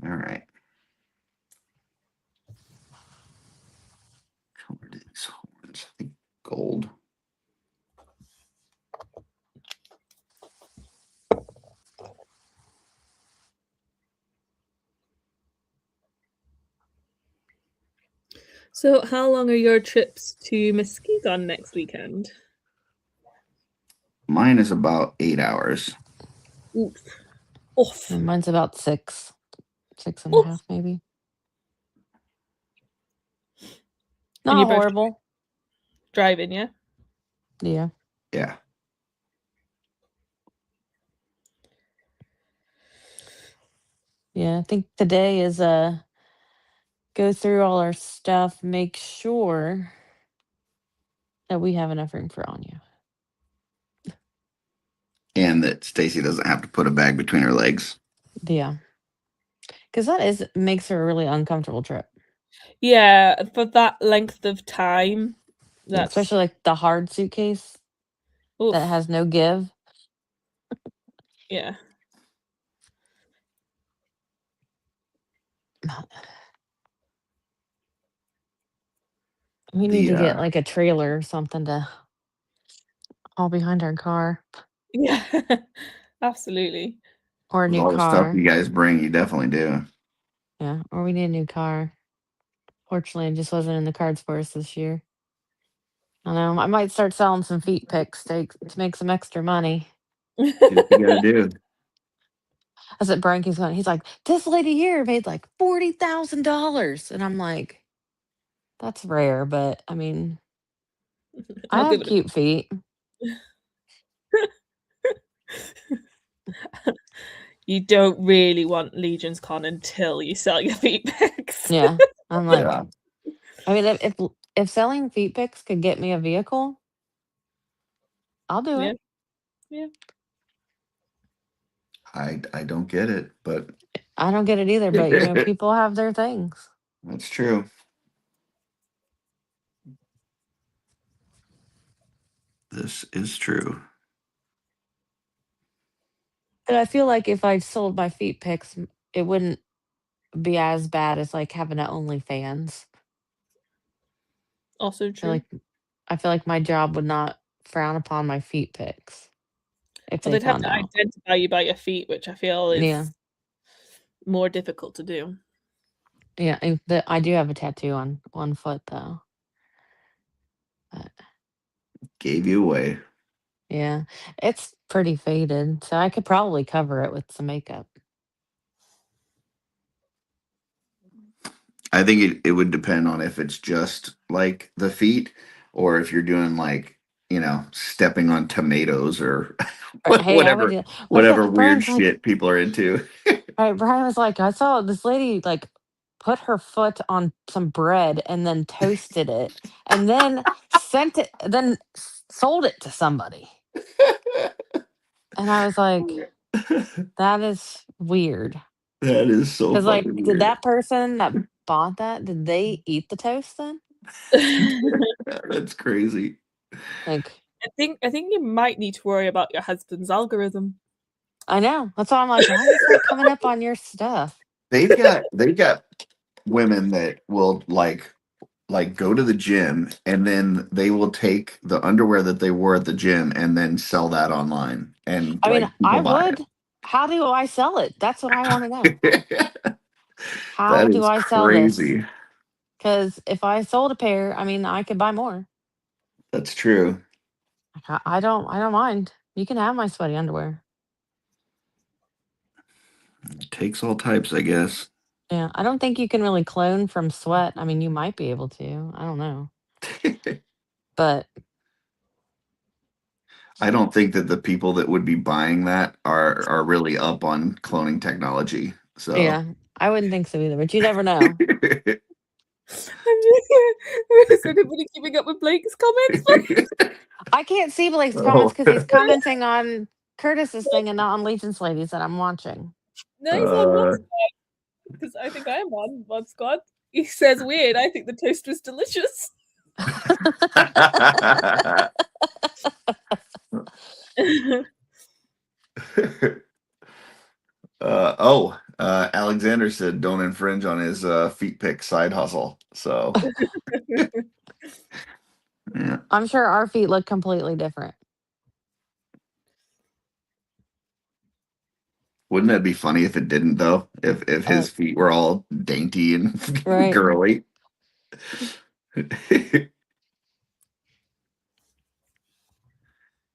All right. Color these horns. I think gold. So, how long are your trips to Muskegon next weekend? Mine is about 8 hours. Oof. Oof. And mine's about 6 and a Oof. half, maybe. And Not you're both horrible. driving, yeah? Yeah. Yeah. Yeah. I think today is go through all our stuff, make sure that we have enough room for Anya. And that Stacy doesn't have to put a bag between her legs. Yeah. Because that makes her a really uncomfortable trip. Yeah, for that length of time. Yeah, That's especially like the hard suitcase oof. that has no give. Yeah. We need to get like a trailer or something to haul behind our car. Yeah. Absolutely. Or a With new all the stuff car. you guys bring, you definitely do. Yeah. Or we need a new car. Fortunately, it just wasn't in the cards for us this year. I know. I might start selling some feet pics to make some extra money. Do what you gotta do. That's what Brian keeps going. He's like, this lady here made like $40,000. And I'm like, that's rare, but I mean, I I'll have give it cute feet. You don't really want Legion's Con until you sell your feet pics. Yeah. I'm like, Yeah. I mean, if selling feet pics could get me a vehicle, I'll do Yeah. it. Yeah. I don't get it, but I don't get it either, but you know, people have their things. that's true. This is true. But I feel like if I sold my feet pics, it wouldn't be as bad as like having an OnlyFans. Also true. I feel like my job would not frown upon my feet pics if Well, they they'd have found to out. identify you by your feet, which I feel is more difficult to do. Yeah, I do have a tattoo on one foot though. But Gave you away. yeah, it's pretty faded, so I could probably cover it with some makeup. I think it would depend on if it's just like the feet or if you're doing like, stepping on tomatoes or Hey, I would do. whatever weird Brian's like, shit people are into. Brian was like, I saw this lady like put her foot on some bread and then toasted it and then sold it to somebody. And I was like, that is weird. That is so Because like, fucking did weird. that person that bought that, did they eat the toast then? That's crazy. Like, I think you might need to worry about your husband's algorithm. I know. That's why I'm like, why is this like coming up on your stuff? They've got women that will like go to the gym and then they will take the underwear that they wore at the gym and then sell that online. And I mean, like, people I buy would. How do I sell it? That's what I want to know. it. How That do is I sell this? crazy. Because if I sold a pair, I mean, I could buy more. That's true. I don't mind. You can have my sweaty underwear. It takes all types, I guess. Yeah, I don't think you can really clone from sweat. I mean, you might be able to. I don't know. But I don't think that the people that would be buying that are really up on cloning technology. So yeah, I wouldn't think so either. But you never know. Is anybody keeping up with Blake's comments? I can't see Blake's comments because he's commenting on Curtis's thing and not on Legion's Ladies that I'm watching. No, he's on Mod Squad. Because I think I am on Mod Squad. He says, weird, I think the toast was delicious. Alexander said don't infringe on his feet pick side hustle. So yeah. I'm sure our feet look completely different. Wouldn't that be funny if it didn't though? If his feet were all dainty and Right. girly.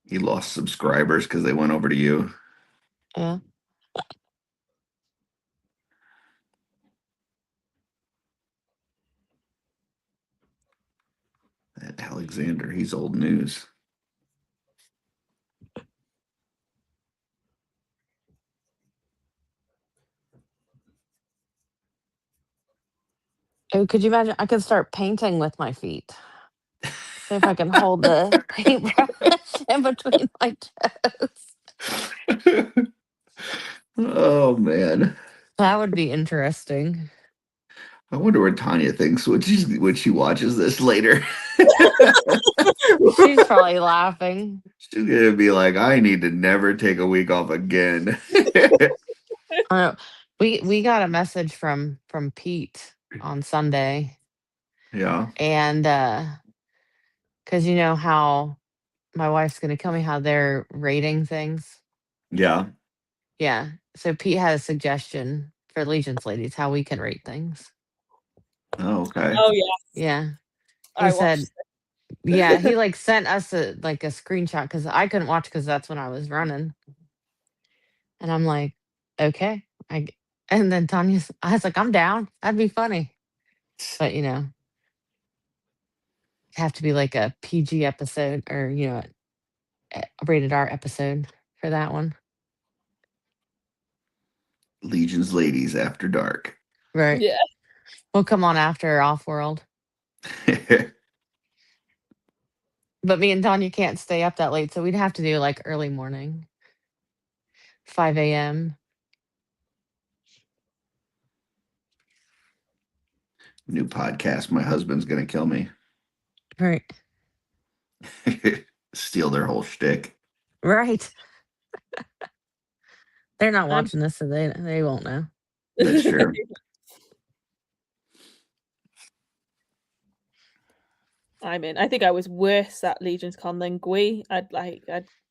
He lost subscribers because they went over to you. Yeah. That Alexander, he's old news. Oh, could you imagine? I could start painting with my feet. See if I can hold the paintbrush in between my toes. Oh man. That would be interesting. I wonder what Tanya thinks when she watches this later. She's probably laughing. She's gonna be like, I need to never take a week off again. We got a message from Pete on Sunday. Yeah. And because you know how my wife's gonna tell me how they're rating things. Yeah. Yeah. So Pete had a suggestion for Legion's Ladies how we can rate things. Oh, okay. Oh yeah. Yeah. I He said, watched yeah, he like sent us a screenshot because I couldn't watch because that's when I was running. And I'm like, okay. And then I was like, I'm down. That'd be funny. But you know, it'd have to be like a PG episode or a rated R episode for that one. Legion's Ladies After Dark. Right. Yeah. We'll come on after Off World. But me and Tanya can't stay up that late, so we'd have to do like early morning, 5 a.m. New podcast. My husband's gonna kill me. Right. Steal their whole shtick. Right. They're not watching this, so they won't know. That's true. I'm in. I think I was worse at Legion's Con than Gui. I'd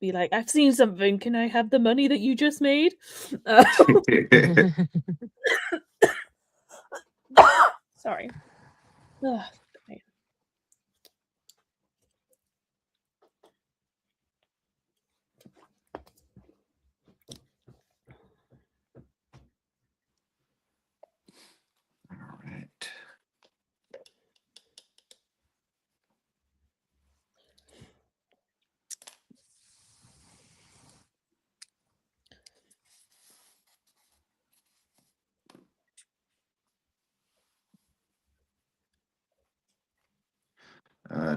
be like, I've seen something. Can I have the money that you just made? Sorry. Ugh. All right.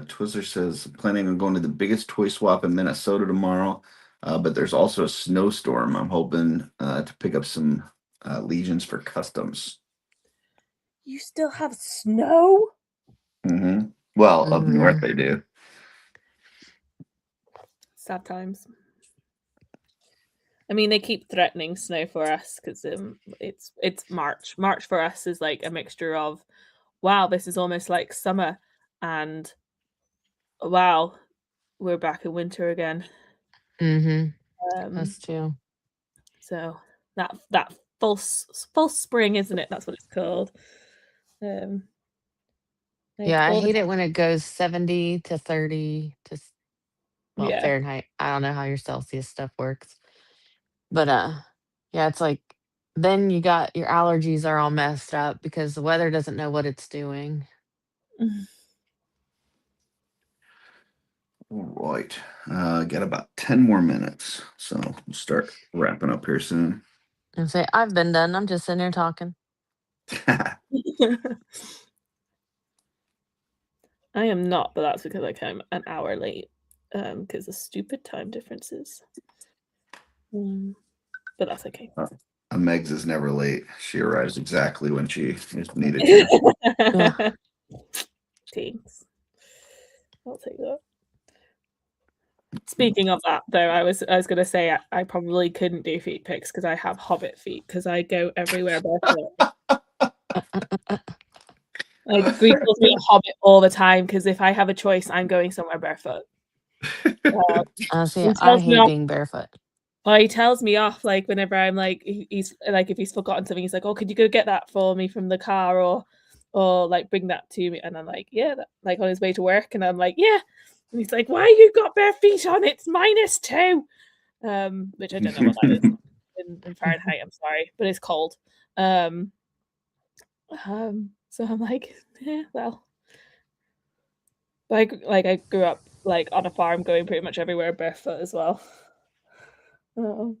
Twizzler says planning on going to the biggest toy swap in Minnesota tomorrow, but there's also a snowstorm. I'm hoping to pick up some Legions for customs. You still have snow? Mm-hmm. Well, up north they do. Sad times. I mean, they keep threatening snow for us because it's March. March for us is like a mixture of, wow, this is almost like summer, and wow, we're back in winter again. Mm-hmm. That's true. So that false spring, isn't it? That's what it's called. Yeah, I hate it when it goes 70 to 30 to Fahrenheit. I don't know how your Celsius stuff works. But yeah, it's like then you got your allergies are all messed up because the weather doesn't know what it's doing. All right. Got about 10 more minutes. So we'll start wrapping up here soon. And say, I've been done. I'm just sitting here talking. I am not, but that's because I came an hour late because of stupid time differences. But that's okay. Megs is never late. She arrives exactly when she is needed to. Thanks. I'll take that. Speaking of that, though, I was going to say I probably couldn't do feet pics because I have hobbit feet because I go everywhere barefoot. Like Bree calls me a hobbit all the time because if I have a choice, I'm going somewhere barefoot. Honestly, He I tells me hate off. being barefoot. Well, he tells me off like whenever I'm like he's like if he's forgotten something, he's like, "Oh, could you go get that for me from the car or like bring that to me?" And I'm like, "Yeah," like on his way to work, and I'm like, "Yeah." And he's like, "Why you got bare feet on? It's -2." Which I don't know what that is in Fahrenheit. I'm sorry, but it's cold. So I'm like, yeah, well. But I grew up like on a farm, going pretty much everywhere barefoot as well. So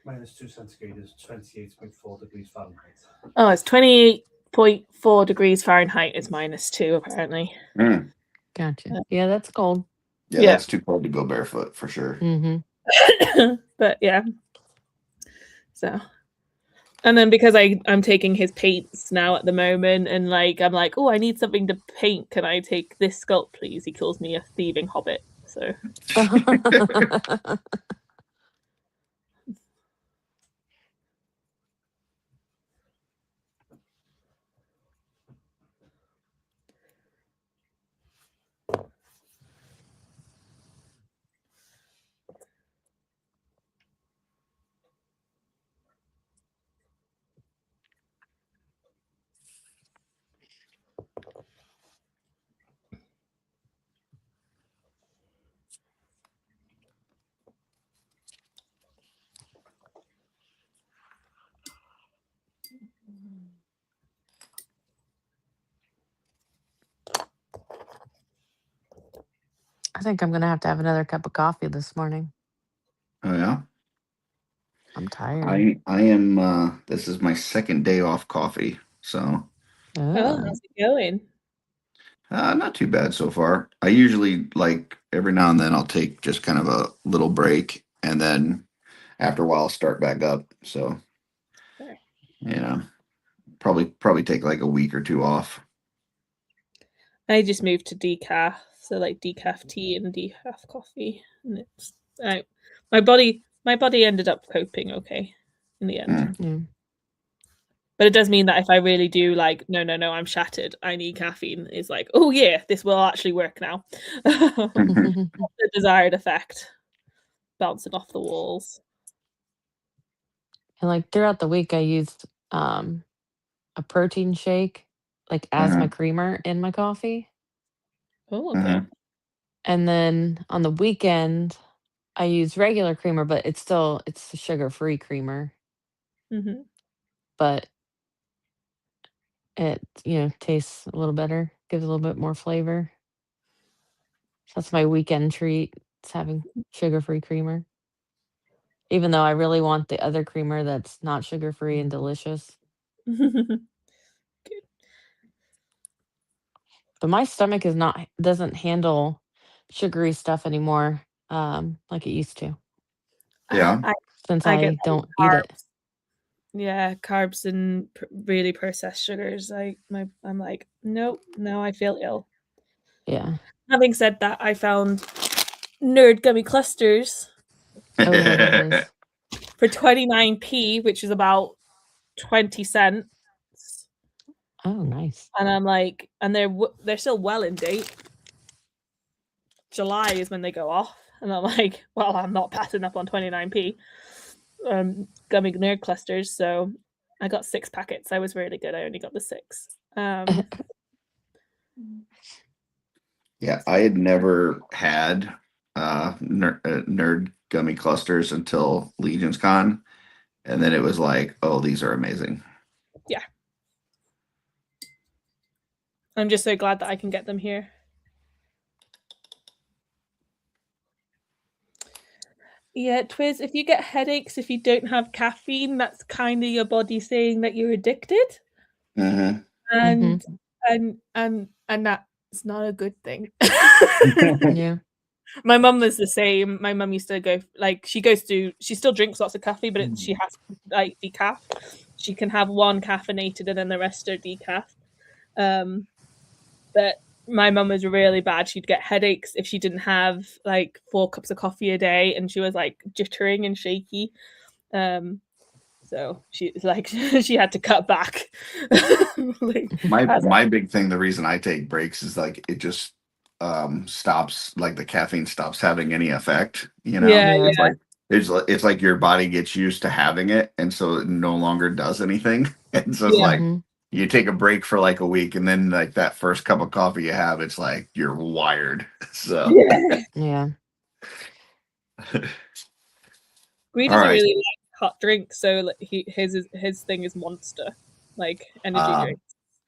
-2 centigrade is 28.4 degrees Fahrenheit. oh, it's 28.4 degrees Fahrenheit. It's -2 apparently. Mm. Gotcha. Yeah, that's cold. Yeah, Yeah. that's too cold to go barefoot for sure. Mm-hmm. But yeah. So, and then because I'm taking his paints now at the moment, and like I'm like, oh, I need something to paint. Can I take this sculpt, please? He calls me a thieving hobbit. So. I think I'm gonna have to have another cup of coffee this morning. Oh yeah. I'm tired. I am. This is my second day off coffee, so Oh, how's it going? not too bad so far. I usually like every now and then I'll take just kind of a little break, and then after a while I'll start back up. So Fair. you know, probably take like a week or two off. I just moved to decaf, so like decaf tea and decaf coffee, and it's my body ended up coping okay in the end. Yeah. But it does mean that if I really do like, no, I'm shattered, I need caffeine, it's like, oh yeah, this will actually work now. The desired effect, bouncing off the walls. And like throughout the week, I used a protein shake, like as my creamer in my coffee. Oh, okay. And then on the weekend, I use regular creamer, but it's the sugar-free creamer. Mm-hmm. But it tastes a little better, gives a little bit more flavor. So that's my weekend treat. It's having sugar-free creamer. Even though I really want the other creamer that's not sugar-free and delicious. But my stomach doesn't handle sugary stuff anymore, like it used to. Yeah. Since I I get don't eat it. Yeah, carbs and really processed sugars. I'm like, nope, no, I feel ill. Yeah. Having said that, I found Nerd Gummy Clusters Oh yeah, that is. for 29p, which is about 20 cents. Oh, nice. And I'm like, and they're still well in date. July is when they go off, and I'm like, well, I'm not passing up on 29p. Gummy Nerd Clusters, so I got 6 packets. I was really good. I only got the 6. Yeah, I had never had nerd gummy clusters until Legion's Con, and then it was like, oh, these are amazing. Yeah, I'm just so glad that I can get them here. Yeah, Twiz, if you get headaches, if you don't have caffeine, that's kind of your body saying that you're addicted. Mm-hmm. And that's not a good thing. Yeah. My mum was the same. My mum used to go, like, she still drinks lots of coffee, but she has like decaf. She can have one caffeinated and then the rest are decaf. But my mum was really bad. She'd get headaches if she didn't have like 4 cups of coffee a day, and she was like jittering and shaky. So she like she had to cut back. Like, My big thing, the reason I take breaks is like it just stops, like the caffeine stops having any effect, you know. Yeah, It's like it's like your body gets used to having it, and so it no longer does anything. And so it's Yeah. like you take a break for like a week, and then like that first cup of coffee you have, it's like you're wired. So Yeah. Green All doesn't right. really like hot drinks, so like his thing is Monster, like energy drink.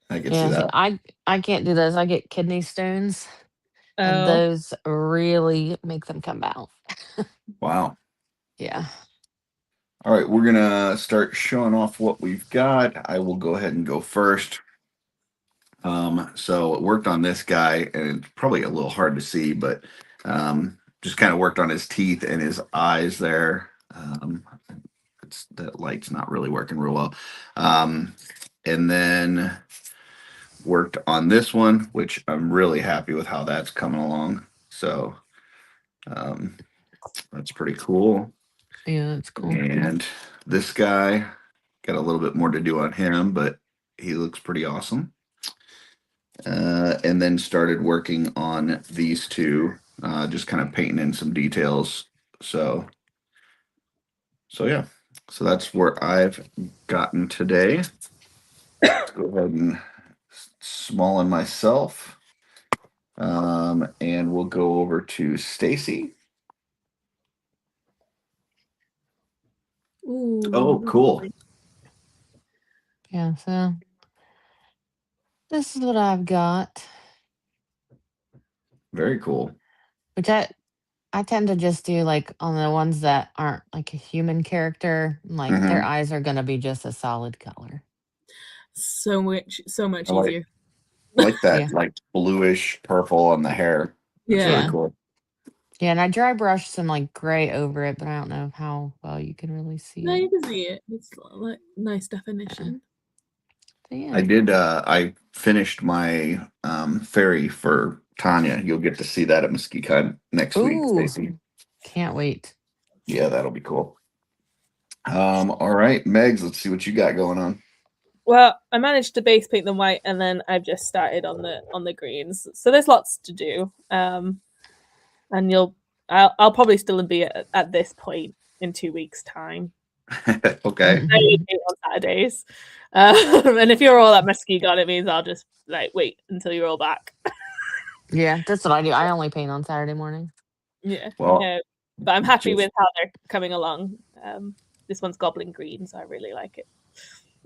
I can see Yeah. that. I can't do those. I get kidney stones, and Oh, those really make them come out. Wow. Yeah. All right, we're gonna start showing off what we've got. I will go ahead and go first. So it worked on this guy, and it's probably a little hard to see, but just kind of worked on his teeth and his eyes there. That light's not really working real well. And then worked on this one, which I'm really happy with how that's coming along. So that's pretty cool. Yeah, that's cool. And this guy got a little bit more to do on him, but he looks pretty awesome. And then started working on these two, just kind of painting in some details. So yeah, so that's where I've gotten today. Let's go ahead and small in myself. And we'll go over to Stacy. ooh. Oh, cool. Yeah. So this is what I've got, Very cool. which I tend to just do like on the ones that aren't like a human character, like their eyes are gonna be just a solid color. So much I like- easier. I like that, Yeah. like bluish purple on the hair. That's Yeah. really Yeah. cool. Yeah, and I dry brush some like gray over it, but I don't know how well you can really see No, it. you can see it. It's like nice definition. So, yeah. I did. I finished my fairy for Tanya. You'll get to see that at MesquiCon next week, Ooh. Stacy. Can't wait. Yeah, that'll be cool. All right, Megs, let's see what you got going on. Well, I managed to base paint them white, and then I've just started on the greens. So there's lots to do. And I'll probably still be at this point in 2 weeks' time. Okay. I only paint on Saturdays, and if you're all at MesquiCon, it means I'll just like wait until you're all back. Yeah, that's what I do. I only paint on Saturday morning. Yeah. Well, but I'm happy just- with how they're coming along. This one's Goblin Green, so I really like it.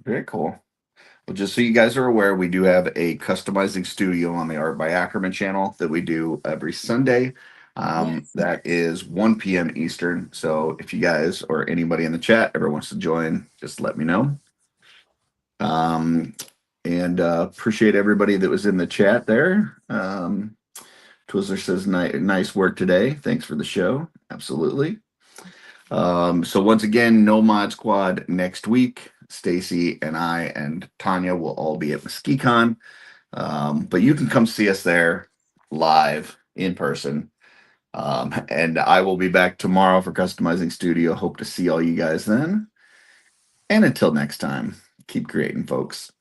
Very cool. Well, just so you guys are aware, we do have a customizing studio on the Art by Ackerman channel that we do every Sunday. Yes. That is 1 p.m. Eastern. So if you guys or anybody in the chat ever wants to join, just let me know. And appreciate everybody that was in the chat there. Twizzler says, nice work today. Thanks for the show. Absolutely. So once again, No Mod Squad next week. Stacy and I and Tanya will all be at MesquiCon. But you can come see us there live in person. And I will be back tomorrow for Customizing Studio. Hope to see all you guys then. And until next time, keep creating, folks.